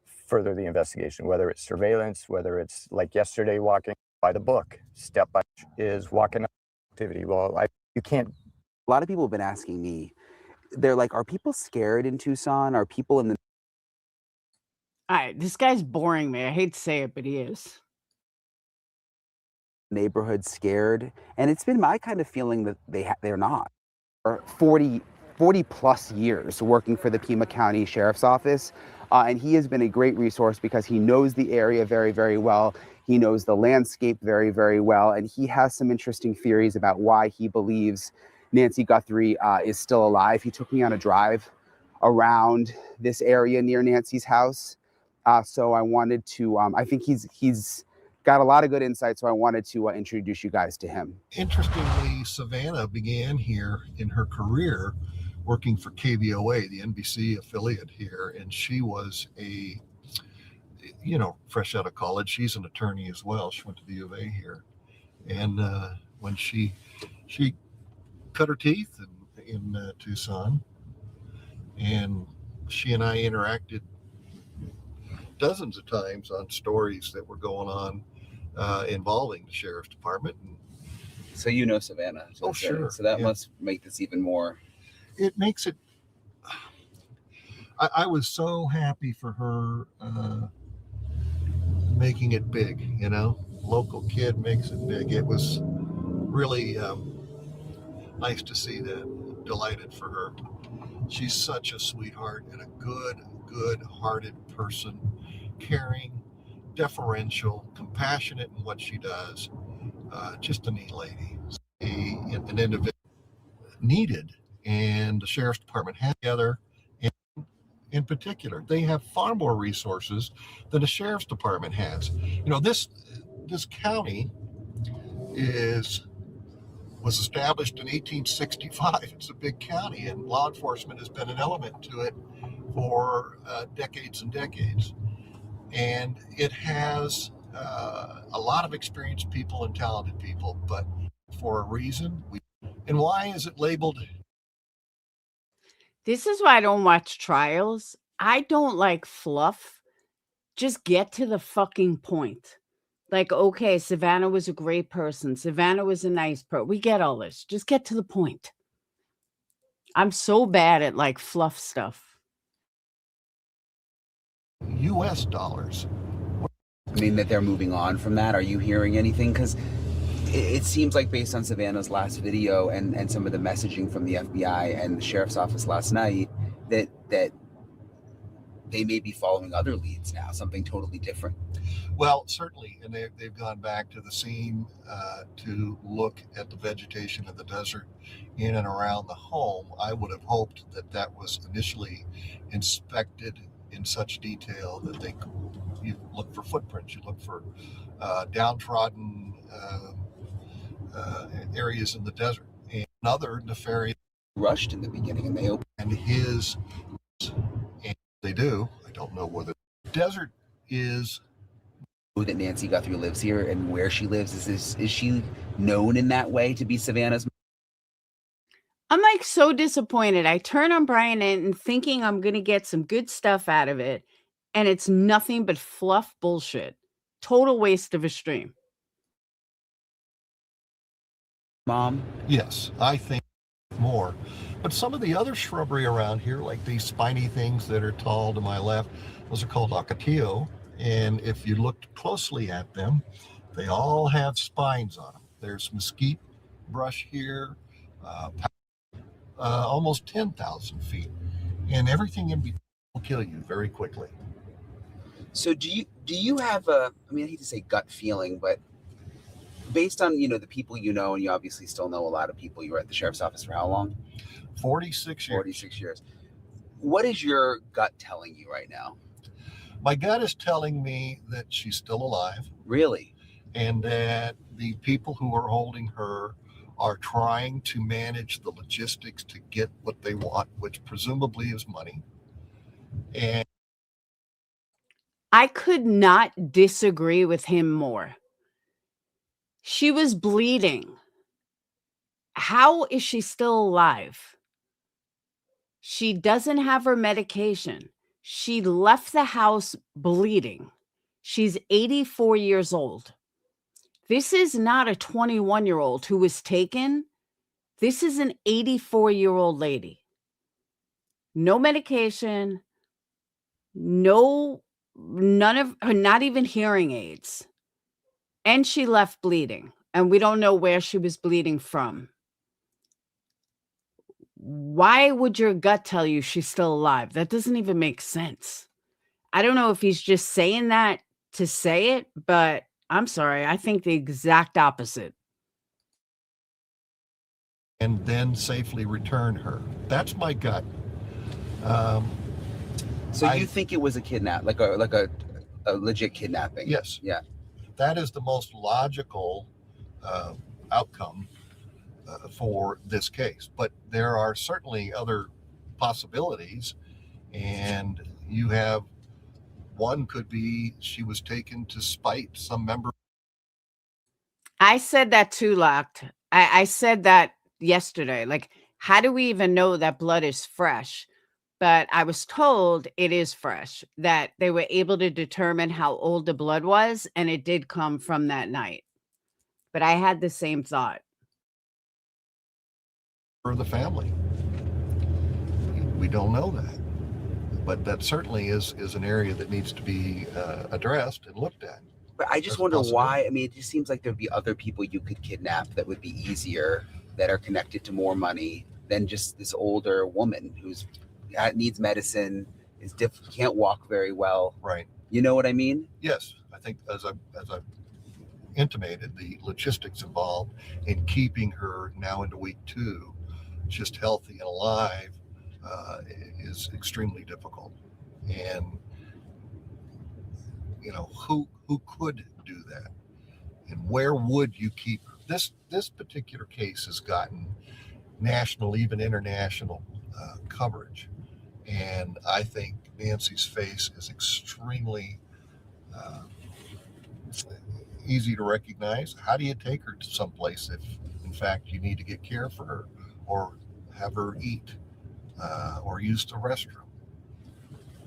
further the investigation, whether it's surveillance, whether it's like yesterday walking by the book, step by is walking up activity. Well, you can't. A lot of people have been asking me, they're like, are people scared in Tucson? Are people in the All right, this guy's boring me. I hate to say it, but he is. neighborhood scared? And it's been my kind of feeling that they're not. For 40 plus years working for the Pima County Sheriff's Office, and he has been a great resource because he knows the area very, very well. He knows the landscape very, very well, and he has some interesting theories about why he believes Nancy Guthrie is still alive. He took me on a drive around this area near Nancy's house. So I wanted to, I think he's got a lot of good insight, so I wanted to introduce you guys to him. Interestingly, Savannah began here in her career working for KVOA, the NBC affiliate here, and she was a, fresh out of college. She's an attorney as well. She went to the U of A here, and when she cut her teeth in Tucson, and she and I interacted dozens of times on stories that were going on involving the sheriff's department. And so you know Savannah. Oh, sure. So that must make this even more. It makes it. I was so happy for her making it big. Local kid makes it big. It was really nice to see that. Delighted for her. She's such a sweetheart and a good-hearted person, caring, deferential, compassionate in what she does. Just a neat lady. An individual needed, and the sheriff's department had together. And in particular, they have far more resources than the sheriff's department has. This county was established in 1865. It's a big county, and law enforcement has been an element to it for decades and decades. And it has a lot of experienced people and talented people, but for a reason. And why is it labeled? This is why I don't watch trials. I don't like fluff. Just get to the fucking point. Like, okay, Savannah was a great person. Savannah was a nice person. We get all this. Just get to the point. I'm so bad at like fluff stuff. U.S. dollars. I mean, that they're moving on from that. Are you hearing anything? Because it seems like, based on Savannah's last video and some of the messaging from the FBI and the sheriff's office last night, that they may be following other leads now, something totally different. Well, certainly, and they've gone back to the scene to look at the vegetation of the desert in and around the home. I would have hoped that was initially inspected in such detail that you look for footprints, you look for downtrodden areas in the desert, and other nefarious. Rushed in the beginning, and they opened. And they do. I don't know whether the desert is. That Nancy Guthrie lives here, and where she lives, is she known in that way to be Savannah's? I'm like so disappointed. I turn on Brian and thinking I'm going to get some good stuff out of it, and it's nothing but fluff bullshit. Total waste of a stream. Mom? Yes, I think more. But some of the other shrubbery around here, like these spiny things that are tall to my left, those are called ocotillo. And if you looked closely at them, they all have spines on them. There's mesquite brush here, almost 10,000 feet. And everything in between will kill you very quickly. So do you have a, I mean, I hate to say gut feeling, but based on, the people and you obviously still know a lot of people. You were at the sheriff's office for how long? 46 years. 46 years. What is your gut telling you right now? My gut is telling me that she's still alive. Really? And that the people who are holding her are trying to manage the logistics to get what they want, which presumably is money. And I could not disagree with him more. She was bleeding. How is she still alive? She doesn't have her medication. She left the house bleeding. She's 84 years old. This is not a 21-year-old who was taken. This is an 84-year-old lady. No medication, none of her, not even hearing aids. And she left bleeding, and we don't know where she was bleeding from. Why would your gut tell you she's still alive? That doesn't even make sense. I don't know if he's just saying that to say it, but I'm sorry. I think the exact opposite. And then safely return her. That's my gut. So you think it was a like a legit kidnapping? Yes. Yeah. That is the most logical outcome for this case. But there are certainly other possibilities. And you have one could be she was taken to spite some member. I said that too, Locked. I said that yesterday. Like, how do we even know that blood is fresh? But I was told it is fresh, that they were able to determine how old the blood was, and it did come from that night. But I had the same thought. For the family. We don't know that. But that certainly is an area that needs to be addressed and looked at. But I just wonder why. I mean, it just seems like there'd be other people you could kidnap that would be easier, that are connected to more money than just this older woman who's needs medicine, can't walk very well. Right. You know what I mean? Yes. I think as I intimated, the logistics involved in keeping her now into week 2, just healthy and alive, is extremely difficult. And you know, who could do that, and where would you keep her? This particular case has gotten national, even international coverage, and I think Nancy's face is extremely easy to recognize. How do you take her to someplace if, in fact, you need to get care for her, or have her eat, or use the restroom?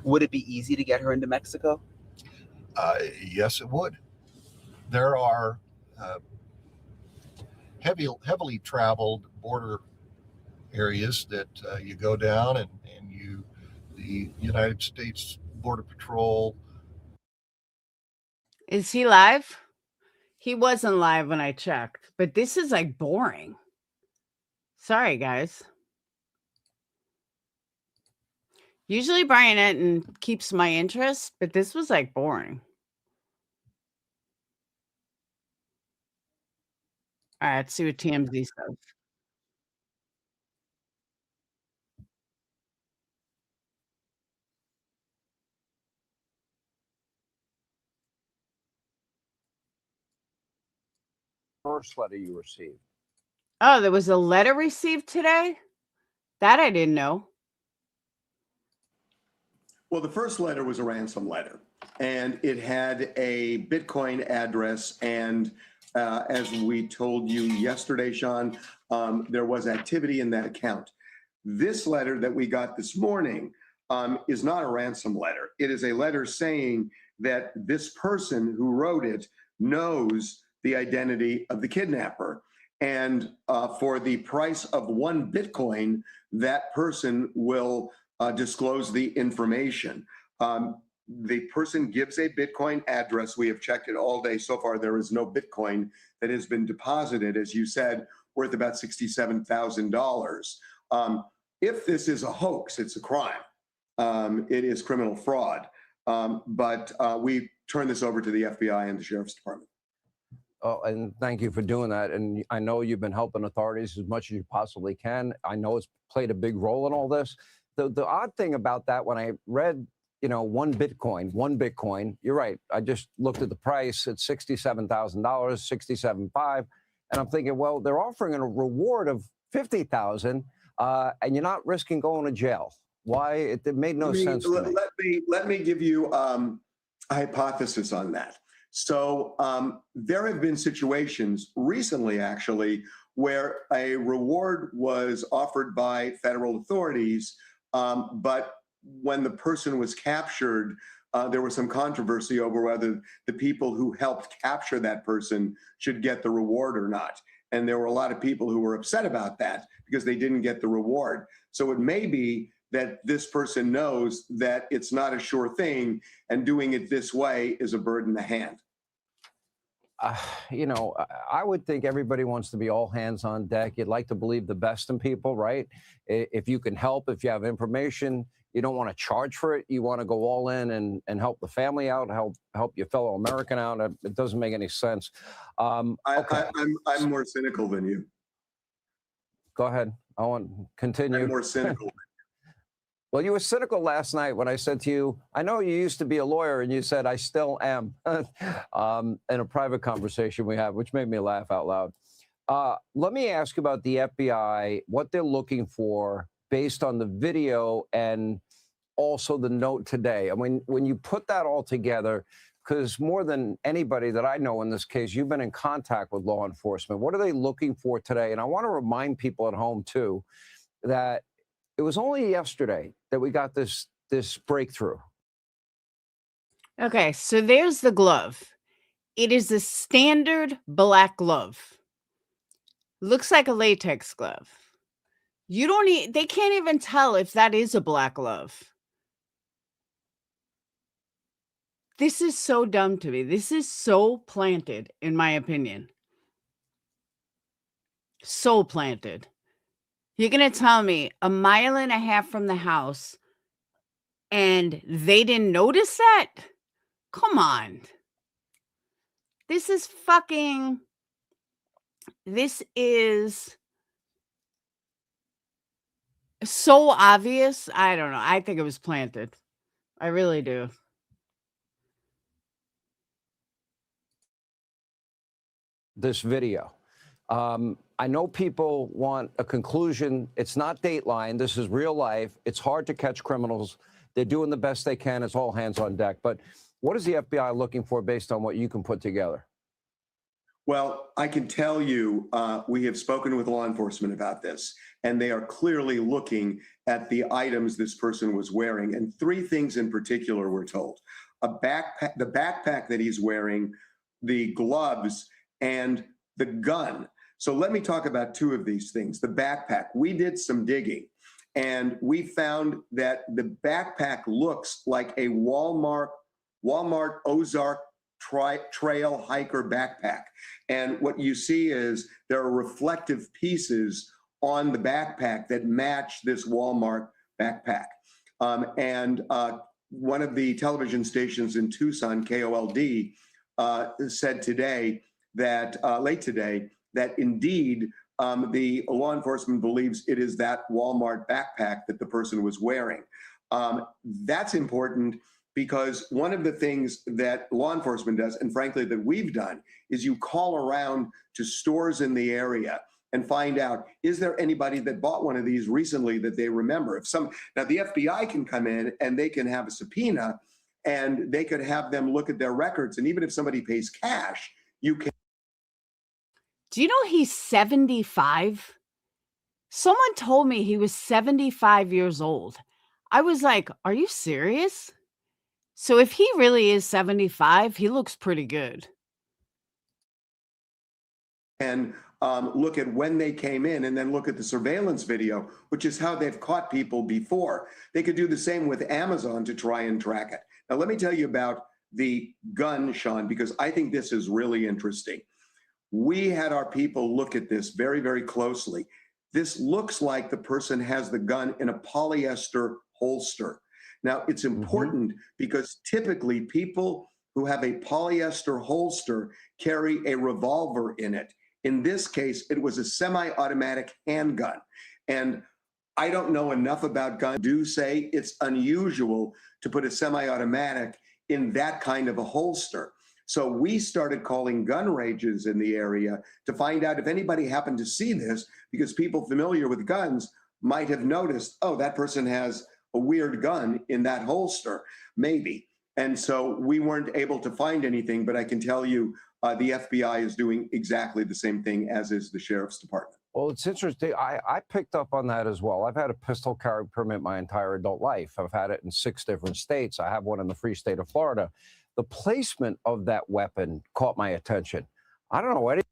Would it be easy to get her into Mexico? Yes, it would. There are heavily traveled border areas that you go down, and the United States Border Patrol. Is he live? He wasn't live when I checked, but this is like boring. Sorry, guys. Usually Brian Enton keeps my interest, but this was like boring. All right, let's see what TMZ says. First letter you received. Oh, there was a letter received today? That I didn't know. Well, the first letter was a ransom letter, and it had a Bitcoin address. And as we told you yesterday, Sean, there was activity in that account. This letter that we got this morning is not a ransom letter. It is a letter saying that this person who wrote it knows the identity of the kidnapper. And for the price of 1 Bitcoin, that person will disclose the information. The person gives a Bitcoin address. We have checked it all day. So far, there is no Bitcoin that has been deposited, as you said, worth about $67,000. If this is a hoax, it's a crime. It is criminal fraud. But we turn this over to the FBI and the Sheriff's Department. Oh, and thank you for doing that. And I know you've been helping authorities as much as you possibly can. I know it's played a big role in all this. The odd thing about that, when I read, you know, 1 Bitcoin, you're right. I just looked at the price. It's $67,000, $67,500. And I'm thinking, well, they're offering a reward of $50,000, and you're not risking going to jail. Why? It made no sense to me. Let me give you a hypothesis on that. So there have been situations recently, actually, where a reward was offered by federal authorities, but when the person was captured, there was some controversy over whether the people who helped capture that person should get the reward or not. And there were a lot of people who were upset about that because they didn't get the reward. So it may be that this person knows that it's not a sure thing, and doing it this way is a bird in the hand. You know, I would think everybody wants to be all hands on deck. You'd like to believe the best in people, right? If you can help, if you have information, you don't want to charge for it. You want to go all in and help the family out, help your fellow American out. It doesn't make any sense. Okay. I'm more cynical than you. Go ahead. I want to continue. I'm more cynical. Well, you were cynical last night when I said to you, I know you used to be a lawyer, and you said, I still am, in a private conversation we had, which made me laugh out loud. Let me ask you about the FBI, what they're looking for based on the video and also the note today. I mean, when you put that all together, because more than anybody that I know in this case, you've been in contact with law enforcement. What are they looking for today? And I want to remind people at home, too, that it was only yesterday that we got this breakthrough. Okay, so there's the glove. It is a standard black glove. Looks like a latex glove. They can't even tell if that is a black glove. This is so dumb to me. This is so planted, in my opinion. So planted. You're going to tell me 1.5 miles from the house and they didn't notice that? Come on. This is so obvious. I don't know. I think it was planted. I really do. This video. I know people want a conclusion. It's not Dateline. This is real life. It's hard to catch criminals. They're doing the best they can. It's all hands on deck. But what is the FBI looking for based on what you can put together? Well, I can tell you, we have spoken with law enforcement about this, and they are clearly looking at the items this person was wearing. And 3 things in particular were told: the backpack that he's wearing, the gloves, and the gun. So let me talk about 2 of these things. The backpack, we did some digging, and we found that the backpack looks like a Walmart Ozark trail hiker backpack. And what you see is there are reflective pieces on the backpack that match this Walmart backpack. And one of the television stations in Tucson, KOLD, said today that late today that indeed the law enforcement believes it is that Walmart backpack that the person was wearing. That's important because one of the things that law enforcement does, and frankly that we've done, is you call around to stores in the area and find out, is there anybody that bought one of these recently that they remember? Now the FBI can come in and they can have a subpoena and they could have them look at their records. And even if somebody pays cash, you can. Do you know he's 75? Someone told me he was 75 years old. I was like, are you serious? So if he really is 75, he looks pretty good. And look at when they came in and then look at the surveillance video, which is how they've caught people before. They could do the same with Amazon to try and track it. Now, let me tell you about the gun, Sean, because I think this is really interesting. We had our people look at this very, very closely. This looks like the person has the gun in a polyester holster. Now, it's important because typically people who have a polyester holster carry a revolver in it. In this case, it was a semi-automatic handgun. And I don't know enough about guns. I do say it's unusual to put a semi-automatic in that kind of a holster. So we started calling gun ranges in the area to find out if anybody happened to see this, because people familiar with guns might have noticed, oh, that person has a weird gun in that holster, maybe. And so we weren't able to find anything, but I can tell you the FBI is doing exactly the same thing as is the sheriff's department. Well, it's interesting. I picked up on that as well. I've had a pistol carry permit my entire adult life. I've had it in 6 different states. I have one in the free state of Florida. The placement of that weapon caught my attention. I don't know what.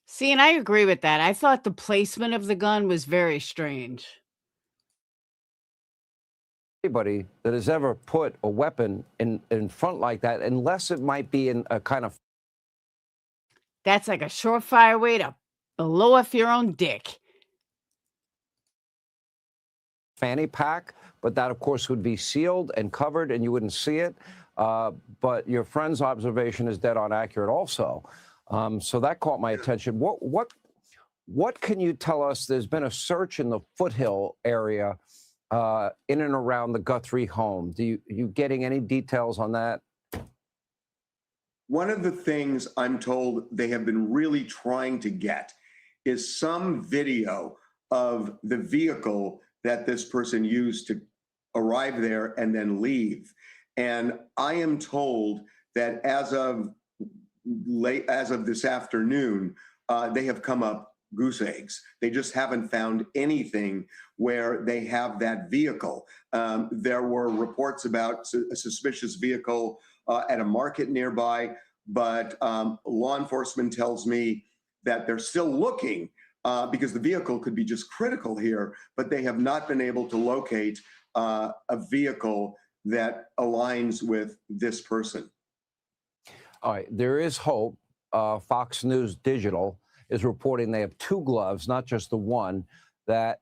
See, and I agree with that. I thought the placement of the gun was very strange. Anybody that has ever put a weapon in front like that, unless it might be in a kind of. That's like a surefire way to blow off your own dick. Fanny pack, but that, of course, would be sealed and covered and you wouldn't see it. But your friend's observation is dead on accurate also. So that caught my attention. What can you tell us? There's been a search in the Foothill area in and around the Guthrie home. You getting any details on that? One of the things I'm told they have been really trying to get is some video of the vehicle that this person used to arrive there and then leave. And I am told that as of this afternoon, they have come up goose eggs. They just haven't found anything where they have that vehicle. There were reports about a suspicious vehicle at a market nearby, but law enforcement tells me that they're still looking because the vehicle could be just critical here, but they have not been able to locate a vehicle that aligns with this person. All right, there is hope. Fox News Digital is reporting they have 2 gloves, not just the one, that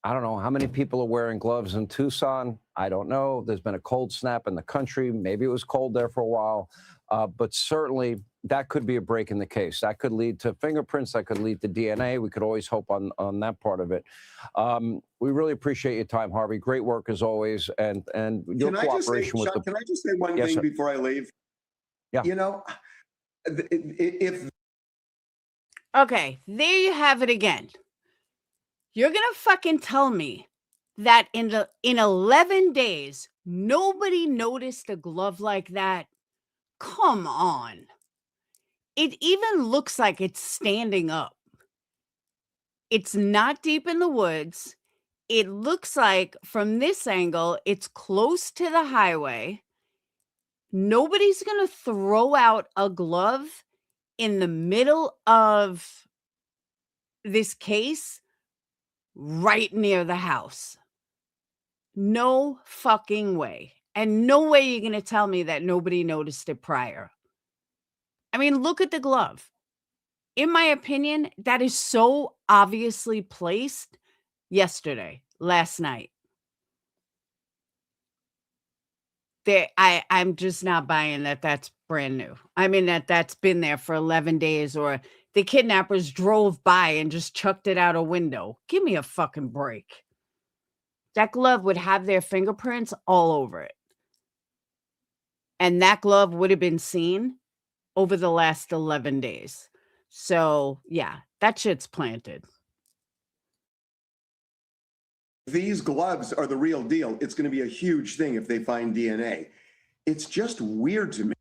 I don't know how many people are wearing gloves in Tucson. I don't know. There's been a cold snap in the country. Maybe it was cold there for a while. But certainly that could be a break in the case. That could lead to fingerprints. That could lead to DNA. We could always hope on that part of it. We really appreciate your time, Harvey. Great work as always. And your cooperation with Sean, can I just say one thing before I leave? Yeah. You know, if Okay, there you have it again. You're going to fucking tell me that in 11 days, nobody noticed a glove like that? Come on. It even looks like it's standing up. It's not deep in the woods. It looks like from this angle, it's close to the highway. Nobody's going to throw out a glove in the middle of this case right near the house. No fucking way. And no way you're going to tell me that nobody noticed it prior. I mean, look at the glove. In my opinion, that is so obviously placed last night. I'm just not buying that that's brand new. I mean, that's been there for 11 days or the kidnappers drove by and just chucked it out a window. Give me a fucking break. That glove would have their fingerprints all over it. And that glove would have been seen over the last 11 days. So, yeah, that shit's planted. these gloves are the real deal, it's going to be a huge thing if they find DNA. It's just weird to me.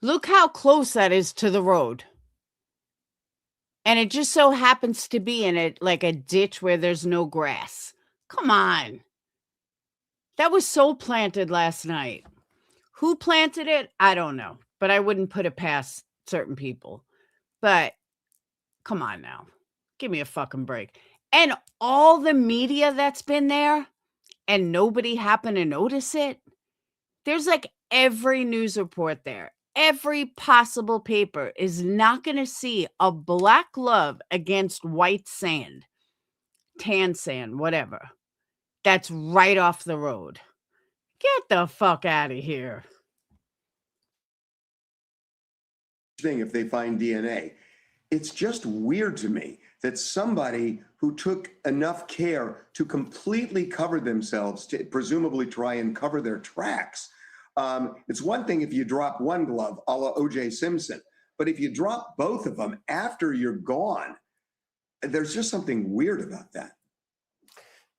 Look how close that is to the road. And it just so happens to be in it like a ditch where there's no grass. Come on. That was so planted last night. Who planted it? I don't know. But I wouldn't put it past certain people. But come on now. Give me a fucking break. And all the media that's been there and nobody happened to notice it. There's like every news report there. Every possible paper is not going to see a black glove against white sand, tan sand, whatever. That's right off the road. Get the fuck out of here. Thing if they find DNA. It's just weird to me that somebody who took enough care to completely cover themselves to presumably try and cover their tracks. It's one thing if you drop one glove, a la O.J. Simpson, but if you drop both of them after you're gone, there's just something weird about that.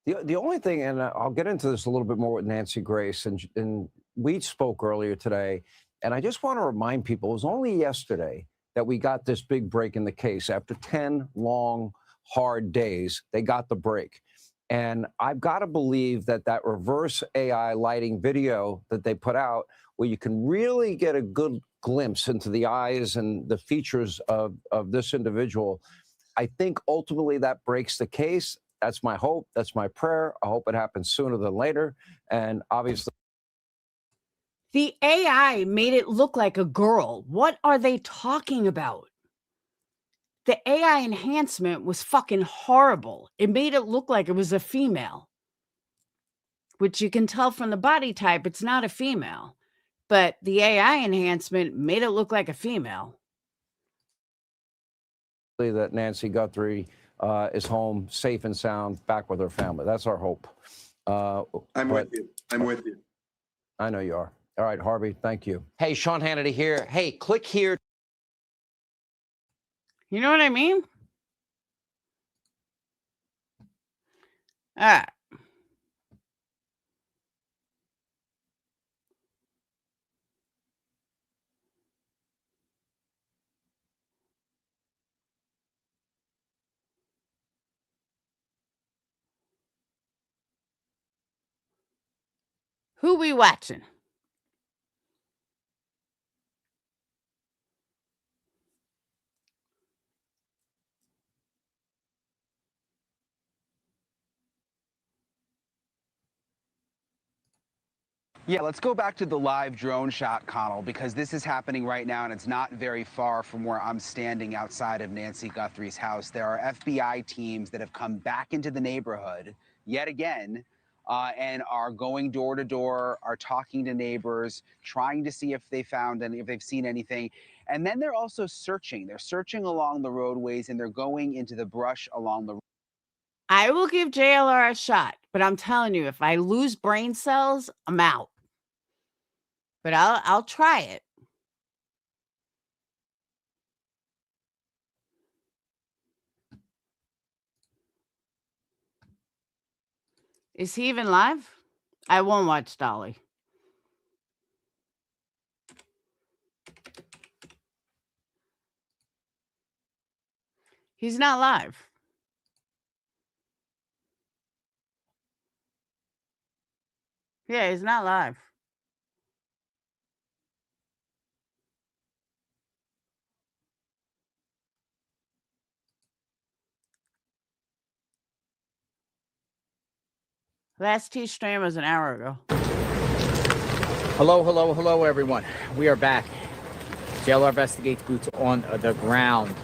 The only thing, and I'll get into this a little bit more with Nancy Grace, and we spoke earlier today, and I just want to remind people, it was only yesterday that we got this big break in the case. After 10 long, hard days, they got the break. And I've got to believe that that reverse AI lighting video that they put out, where you can really get a good glimpse into the eyes and the features of this individual, I think ultimately that breaks the case. That's my hope. That's my prayer. I hope it happens sooner than later. And obviously, the AI made it look like a girl. What are they talking about? The AI enhancement was fucking horrible. It made it look like it was a female, which you can tell from the body type, it's not a female. But the AI enhancement made it look like a female. that Nancy Guthrie is home, safe and sound, back with her family. That's our hope. I'm with you. I'm with you. I know you are. All right, Harvey, thank you. Hey, Sean Hannity here. Hey, click here. You know what I mean? All right. Who we watching? Yeah, let's go back to the live drone shot, Connell, because this is happening right now, and it's not very far from where I'm standing outside of Nancy Guthrie's house. There are FBI teams that have come back into the neighborhood yet again and are going door to door, are talking to neighbors, trying to see if they found any, if they've seen anything. And then they're also searching. They're searching along the roadways, and they're going into the brush along the. I will give JLR a shot, but I'm telling you, if I lose brain cells, I'm out. But I'll try it. Is he even live? I won't watch Dolly. He's not live. Yeah, he's not live. Last T stream was an hour ago. Hello, hello, hello, everyone. We are back. JLR Investigates boots on the ground.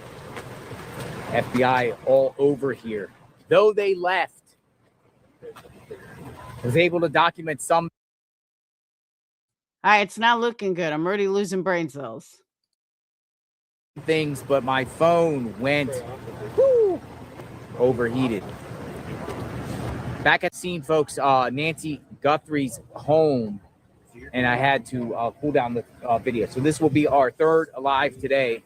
FBI all over here. Though they left, was able to document some All right, it's not looking good. I'm already losing brain cells. things, but my phone went overheated. Back at the scene, folks, Nancy Guthrie's home, and I had to pull down the video. So this will be our third live today.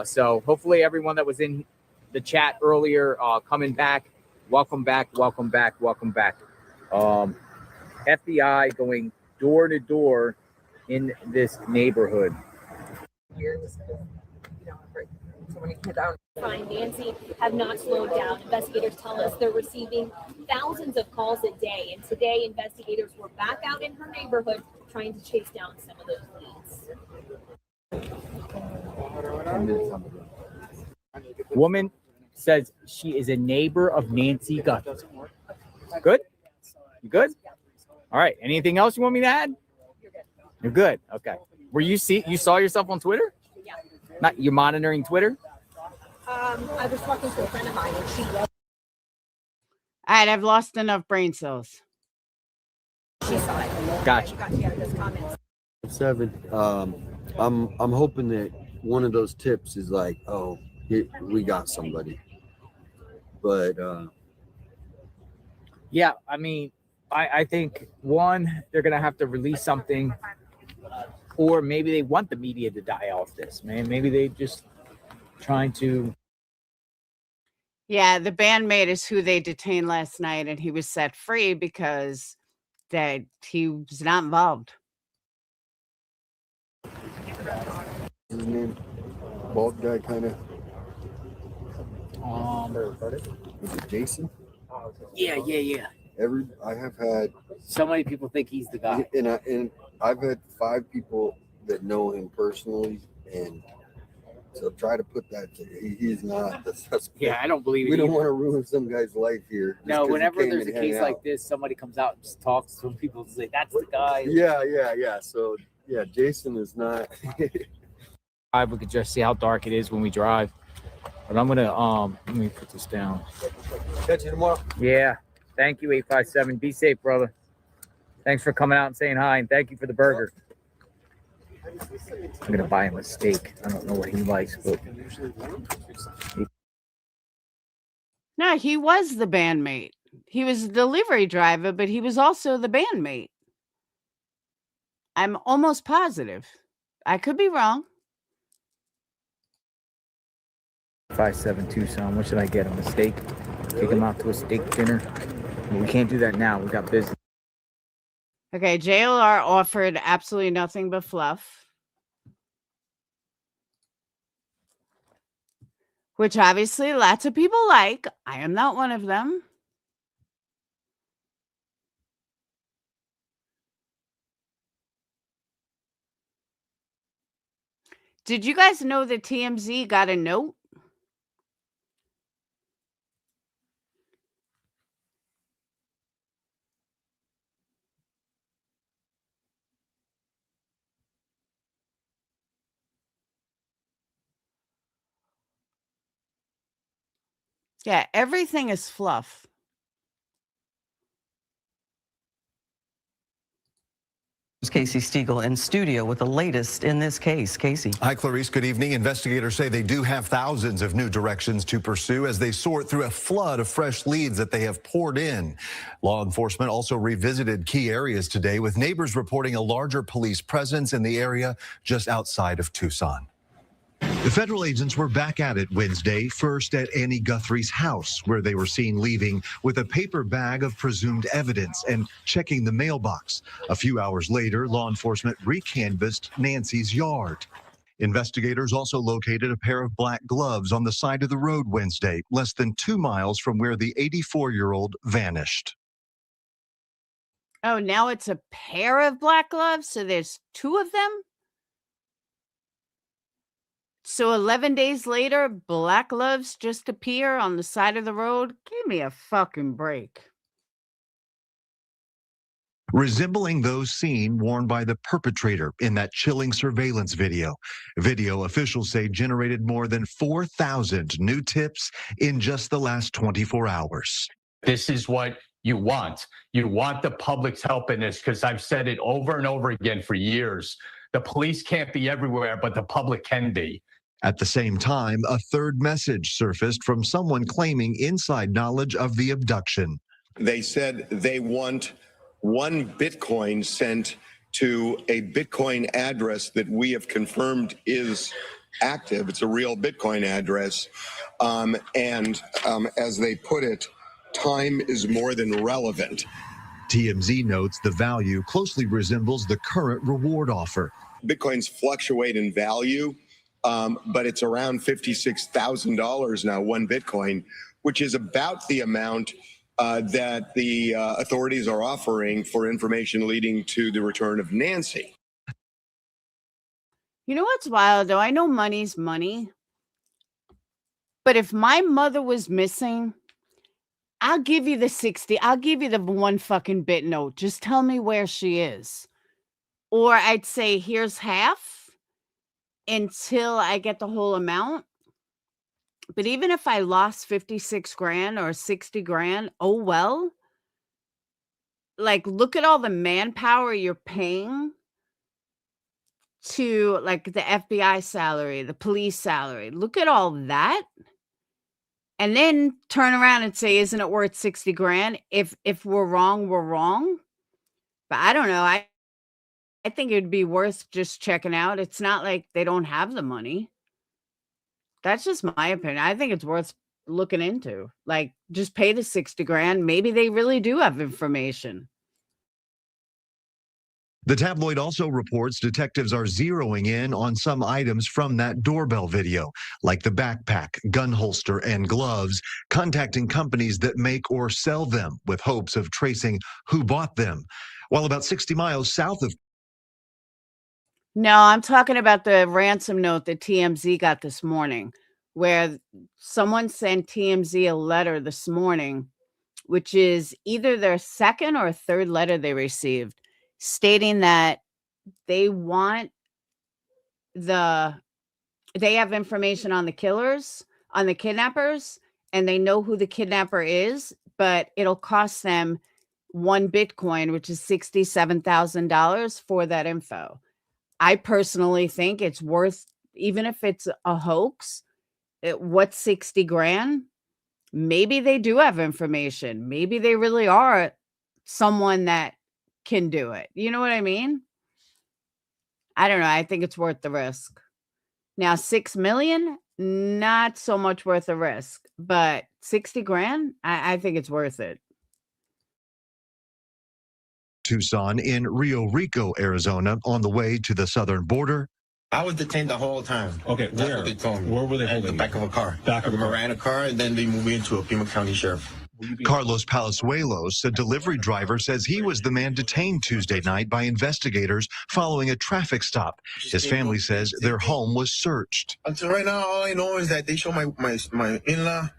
So hopefully everyone that was in the chat earlier coming back, welcome back, welcome back, welcome back. FBI going door to door in this neighborhood. Find Nancy have not slowed down. Investigators tell us they're receiving thousands of calls a day, and today investigators were back out in her neighborhood trying to chase down some of those leads. Woman says she is a neighbor of Nancy Guthrie. Good? You good? All right. Anything else you want me to add? You're good. Okay. Were you saw yourself on Twitter? Yeah. Not you're monitoring Twitter? I was talking to a friend of mine, and she All right, I've lost enough brain cells. saw it. Gotcha. This comment. 7. I'm hoping that one of those tips is like, oh, we got somebody. But Yeah, I mean, I think one, they're gonna have to release something, or maybe they want the media to die off this, man. Maybe they just trying to. Yeah, the bandmate is who they detained last night, and he was set free because that he was not involved. his name, bald guy, kind of. Was it Jason? Yeah. I have had So many people think he's the guy. and I've had 5 people that know him personally, and so try to put that to, he's not the suspect. Yeah, I don't believe it. We don't either. want to ruin some guy's life here. just No, 'cause he whenever came there's a and hang case out. like this, somebody comes out and just talks to people, say that's the guy. Yeah. So yeah, Jason is not. We could just see how dark it is when we drive. But I'm gonna let me put this down. Catch you tomorrow. Yeah. Thank you, 857. Be safe, brother. Thanks for coming out and saying hi, and thank you for the burger. I'm gonna buy him a steak. I don't know what he likes, but No, he was the bandmate. He was a delivery driver, but he was also the bandmate. I'm almost positive. I could be wrong. 57 Tucson. What should I get him? A steak? Take him out to a steak dinner? Well, we can't do that now. We got business. Okay, JLR offered absolutely nothing but fluff. Which obviously lots of people like. I am not one of them. Did you guys know that TMZ got a note? Yeah, everything is fluff. Casey Stiegel in studio with the latest in this case. Casey. Hi, Clarice. Good evening. Investigators say they do have thousands of new directions to pursue as they sort through a flood of fresh leads that they have poured in. Law enforcement also revisited key areas today, with neighbors reporting a larger police presence in the area just outside of Tucson. The federal agents were back at it Wednesday, first at Annie Guthrie's house, where they were seen leaving with a paper bag of presumed evidence and checking the mailbox. A few hours later, law enforcement recanvassed Nancy's yard. Investigators also located a pair of black gloves on the side of the road Wednesday, less than 2 miles from where the 84-year-old vanished. Oh, now it's a pair of black gloves? So there's 2 of them? So 11 days later, black gloves just appear on the side of the road? Give me a fucking break. Resembling those seen worn by the perpetrator in that chilling surveillance video. Video officials say generated more than 4,000 new tips in just the last 24 hours. This is what you want. You want the public's help in this, because I've said it over and over again for years. The police can't be everywhere, but the public can be. At the same time, a third message surfaced from someone claiming inside knowledge of the abduction. They said they want 1 Bitcoin sent to a Bitcoin address that we have confirmed is active. It's a real Bitcoin address. As they put it, time is more than relevant. TMZ notes the value closely resembles the current reward offer. Bitcoins fluctuate in value, but it's around $56,000 now, 1 Bitcoin, which is about the amount that the authorities are offering for information leading to the return of Nancy. You know what's wild, though? I know money's money. But if my mother was missing, I'll give you the 60. I'll give you the 1 fucking bit note. Just tell me where she is. Or I'd say, here's half until I get the whole amount. But even if I lost 56 grand or 60 grand, oh well. Like, look at all the manpower you're paying to, like, the FBI salary, the police salary. Look at all that. And then turn around and say, isn't it worth 60 grand? If we're wrong, we're wrong. But I don't know. I think it'd be worth just checking out. It's not like they don't have the money. That's just my opinion. I think it's worth looking into. Like, just pay the 60 grand. Maybe they really do have information. The tabloid also reports detectives are zeroing in on some items from that doorbell video, like the backpack, gun holster, and gloves, contacting companies that make or sell them with hopes of tracing who bought them. While about 60 miles south of... No, I'm talking about the ransom note that TMZ got this morning, where someone sent TMZ a letter this morning, which is either their second or third letter they received, stating that they want they have information on the killers, on the kidnappers, and they know who the kidnapper is, but it'll cost them 1 Bitcoin, which is $67,000 for that info. I personally think it's worth, even if it's a hoax, what's 60 grand? Maybe they do have information. Maybe they really are someone that can do it. You know what I mean? I don't know. I think it's worth the risk. Now, 6 million, not so much worth the risk, but 60 grand, I think it's worth it. Tucson in Rio Rico, Arizona, on the way to the southern border. I was detained the whole time. Okay, That's where? what they told me. Where were they At the holding back you? of a car. Back of a car. Ran a car, and then they moved me into a Pima County Sheriff. Carlos Palazuelos, a delivery driver, says he was the man detained Tuesday night by investigators following a traffic stop. His family says their home was searched. Until right now, all I know is that they show my in-law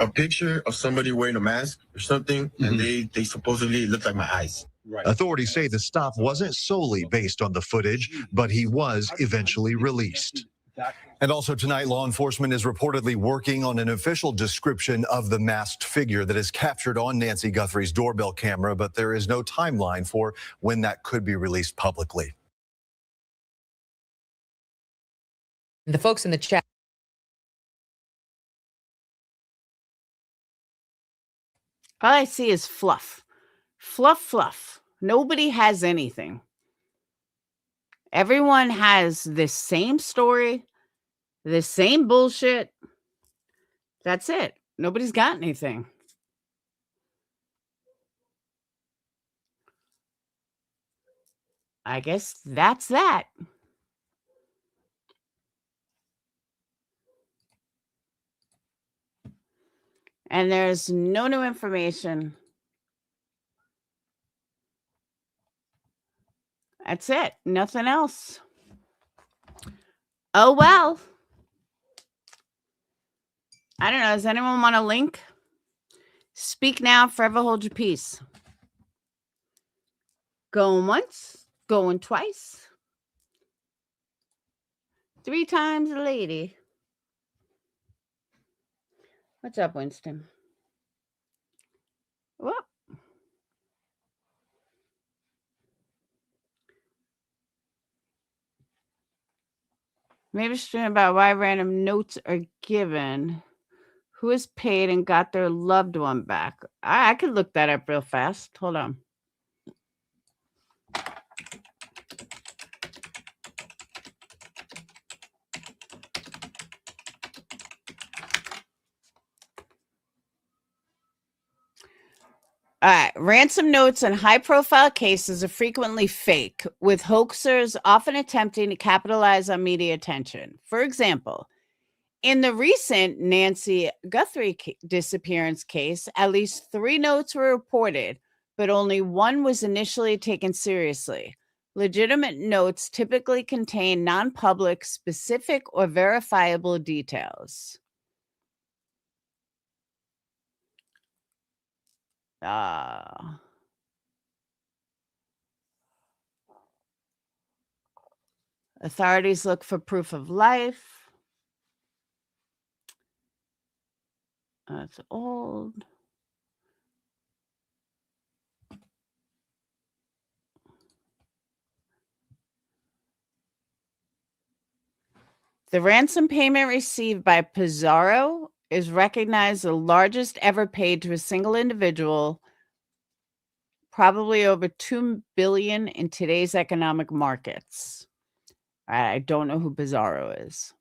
a picture of somebody wearing a mask or something, and they supposedly look like my eyes. Right. Authorities say the stop wasn't solely based on the footage, but he was eventually released. And also tonight, law enforcement is reportedly working on an official description of the masked figure that is captured on Nancy Guthrie's doorbell camera, but there is no timeline for when that could be released publicly. The folks in the chat. All I see is fluff. Fluff, fluff. Nobody has anything. Everyone has the same story, the same bullshit. That's it. Nobody's got anything. I guess that's that. And there's no new information. That's it. Nothing else. Oh, well. I don't know. Does anyone want a link? Speak now, forever hold your peace. Going once, going twice. 3 times a lady. What's up, Winston? Whoop. Maybe stream about why random notes are given. Who is paid and got their loved one back? I could look that up real fast. Hold on. All right. Ransom notes in high-profile cases are frequently fake, with hoaxers often attempting to capitalize on media attention. For example, in the recent Nancy Guthrie disappearance case, at least 3 notes were reported, but only 1 was initially taken seriously. Legitimate notes typically contain non-public, specific, or verifiable details. Authorities look for proof of life. That's old. The ransom payment received by Pizarro is recognized the largest ever paid to a single individual, probably over $2 billion in today's economic markets. I don't know who Pizarro is.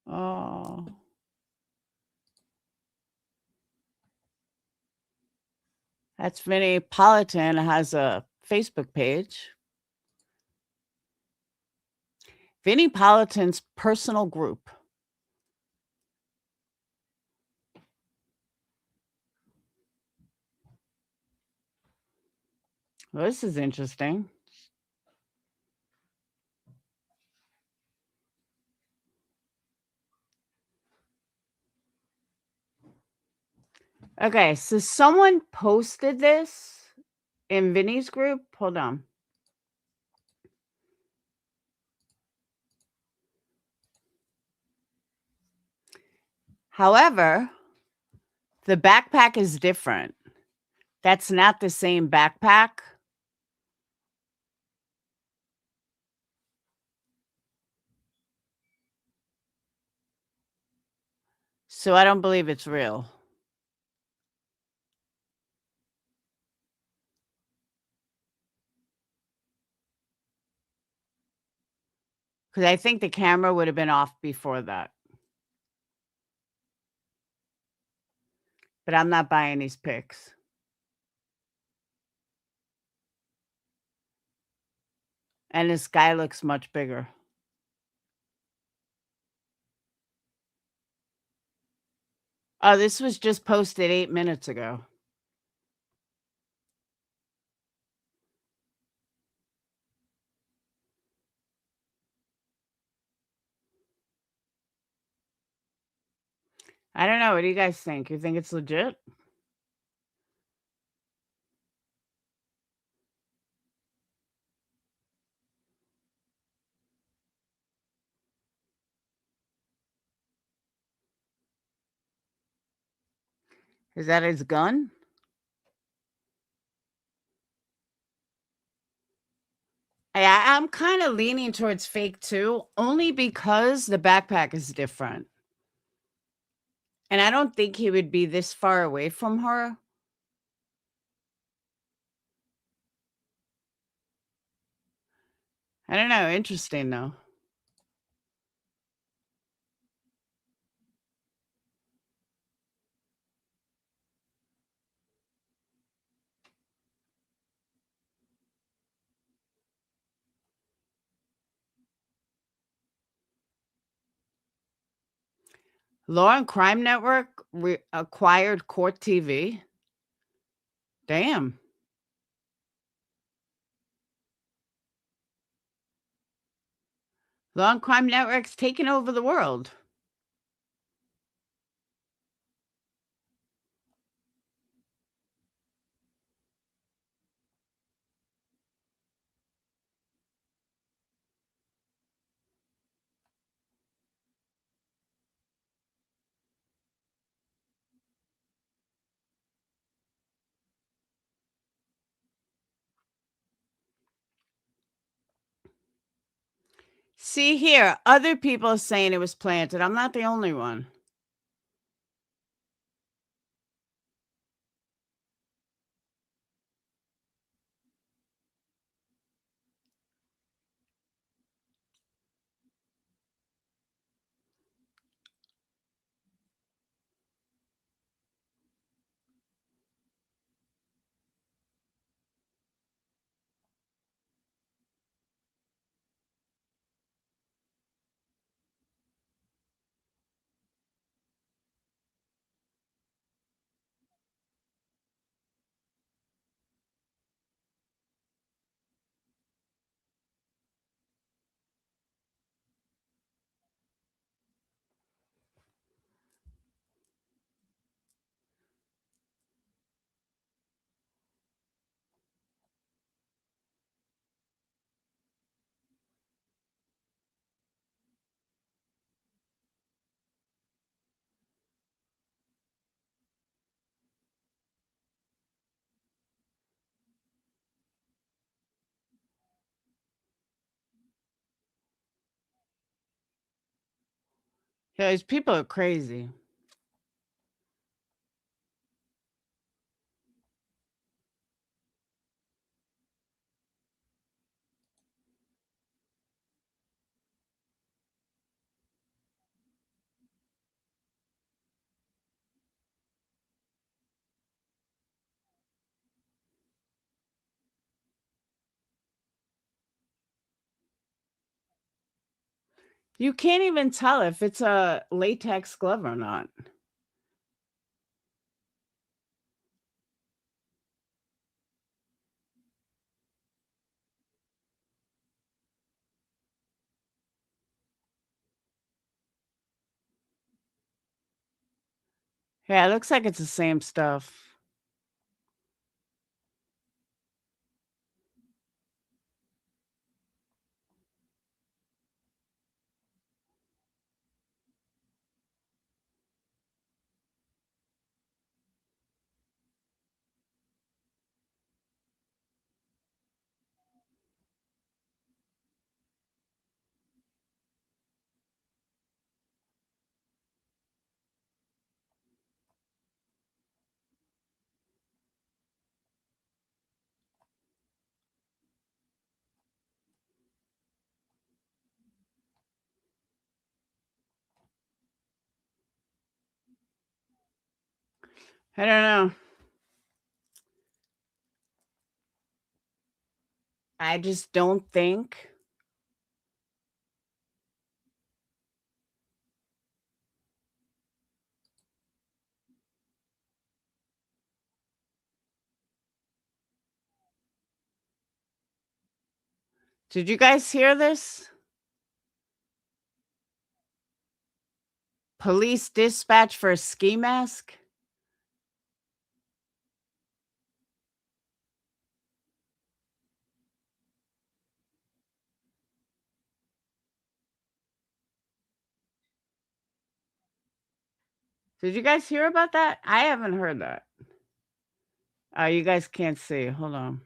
Oh. That's Vinnie Politan has a Facebook page. Vinnie Politan's personal group. Well, this is interesting. Okay, so someone posted this in Vinny's group. Hold on. However, the backpack is different. That's not the same backpack So I don't believe it's real. Because I think the camera would have been off before that. But I'm not buying these pics. And this guy looks much bigger. Oh, this was just posted 8 minutes ago. I don't know. What do you guys think? You think it's legit? Is that his gun? I'm kind of leaning towards fake too, only because the backpack is different. And I don't think he would be this far away from her. I don't know. Interesting though. Law and Crime Network acquired Court TV. Damn. Law and Crime Network's taking over the world. See here, other people are saying it was planted. I'm not the only one. Yeah, these people are crazy. You can't even tell if it's a latex glove or not. Yeah, it looks like it's the same stuff. I don't know. I just don't think Did you guys hear this? Police dispatch for a ski mask? Did you guys hear about that? I haven't heard that. Oh, you guys can't see. Hold on.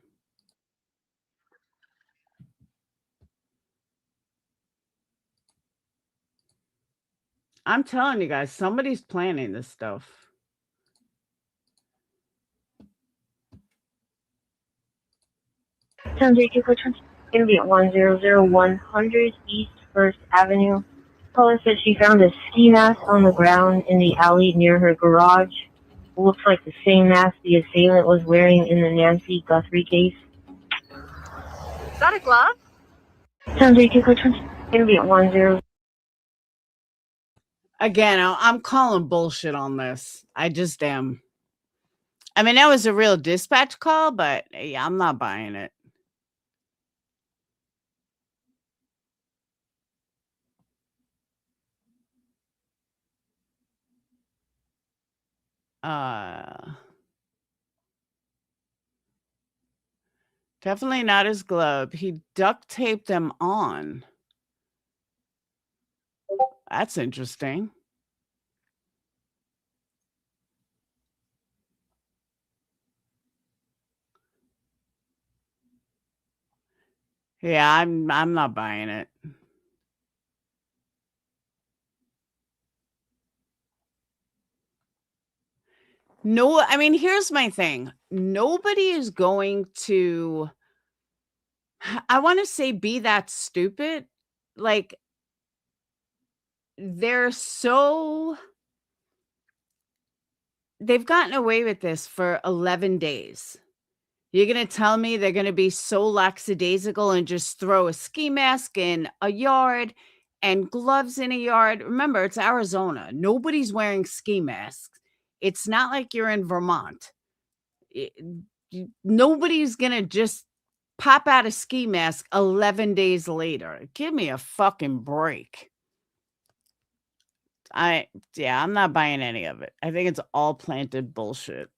I'm telling you guys, somebody's planning this stuff. Going to be at 100 East 1st Avenue. Caller said she found a ski mask on the ground in the alley near her garage. Looks like the same mask the assailant was wearing in the Nancy Guthrie case. Is that a glove? 1032 going to be at 10. Again, I'm calling bullshit on this. I just am. I mean, that was a real dispatch call, but yeah, I'm not buying it. Definitely not his glove. He duct taped them on. That's interesting. Yeah, I'm not buying it. No, I mean, here's my thing. Nobody is going to, I want to say, be that stupid. Like, they've gotten away with this for 11 days. You're going to tell me they're going to be so lackadaisical and just throw a ski mask in a yard and gloves in a yard? Remember, it's Arizona. Nobody's wearing ski masks. It's not like you're in Vermont. Nobody's going to just pop out a ski mask 11 days later. Give me a fucking break. I'm not buying any of it. I think it's all planted bullshit.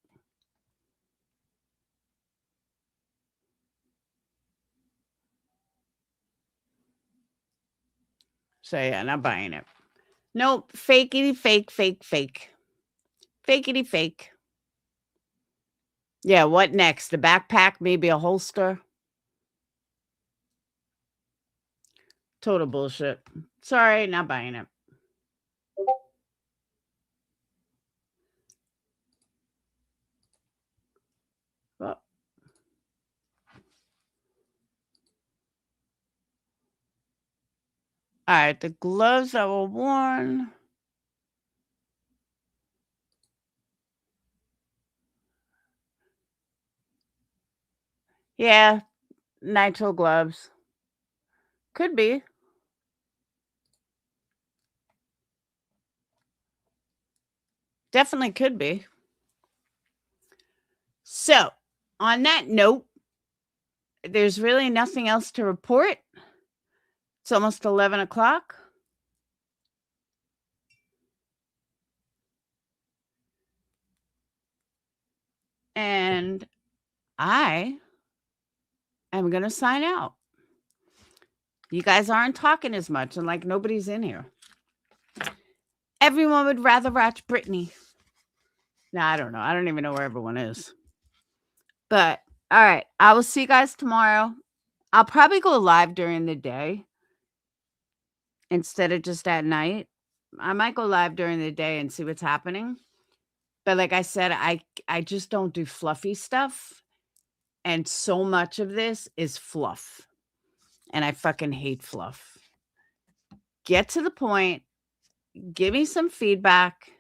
So yeah, not buying it. Nope. Fakey, fake. Fakey, fake. Yeah, what next? The backpack, maybe a holster? Total bullshit. Sorry, not buying it. Oh. All right, the gloves that were worn. Yeah, nitrile gloves. Could be. Definitely could be. So, on that note, there's really nothing else to report. It's almost 11 o'clock. And I am going to sign out. You guys aren't talking as much, and like nobody's in here. Everyone would rather watch Britney. No, I don't know. I don't even know where everyone is. But, all right. I will see you guys tomorrow. I'll probably go live during the day instead of just at night. I might go live during the day and see what's happening. But like I said, I just don't do fluffy stuff. And so much of this is fluff. And I fucking hate fluff. Get to the point. Give me some feedback.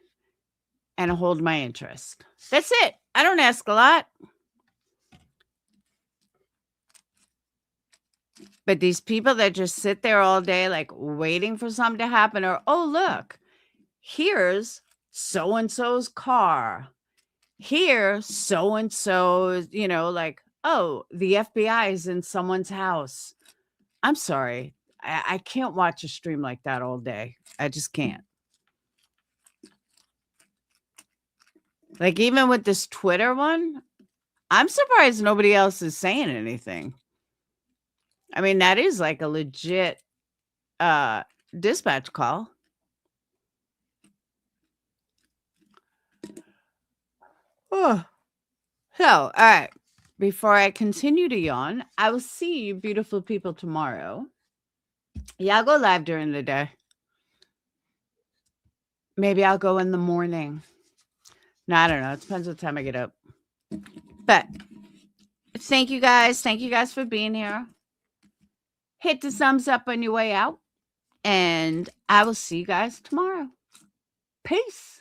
And hold my interest. That's it. I don't ask a lot. But these people that just sit there all day, like waiting for something to happen, or, oh, look, here's so and so's car. Here, so and so, you know, like, oh, the FBI is in someone's house. I'm sorry. I can't watch a stream like that all day. I just can't. Like, even with this Twitter one, I'm surprised nobody else is saying anything. I mean, that is like a legit dispatch call. Oh. So, all right. Before I continue to yawn, I will see you beautiful people tomorrow. Yeah, I'll go live during the day. Maybe I'll go in the morning. No, I don't know. It depends what time I get up. But thank you guys. Thank you guys for being here. Hit the thumbs up on your way out. And I will see you guys tomorrow. Peace.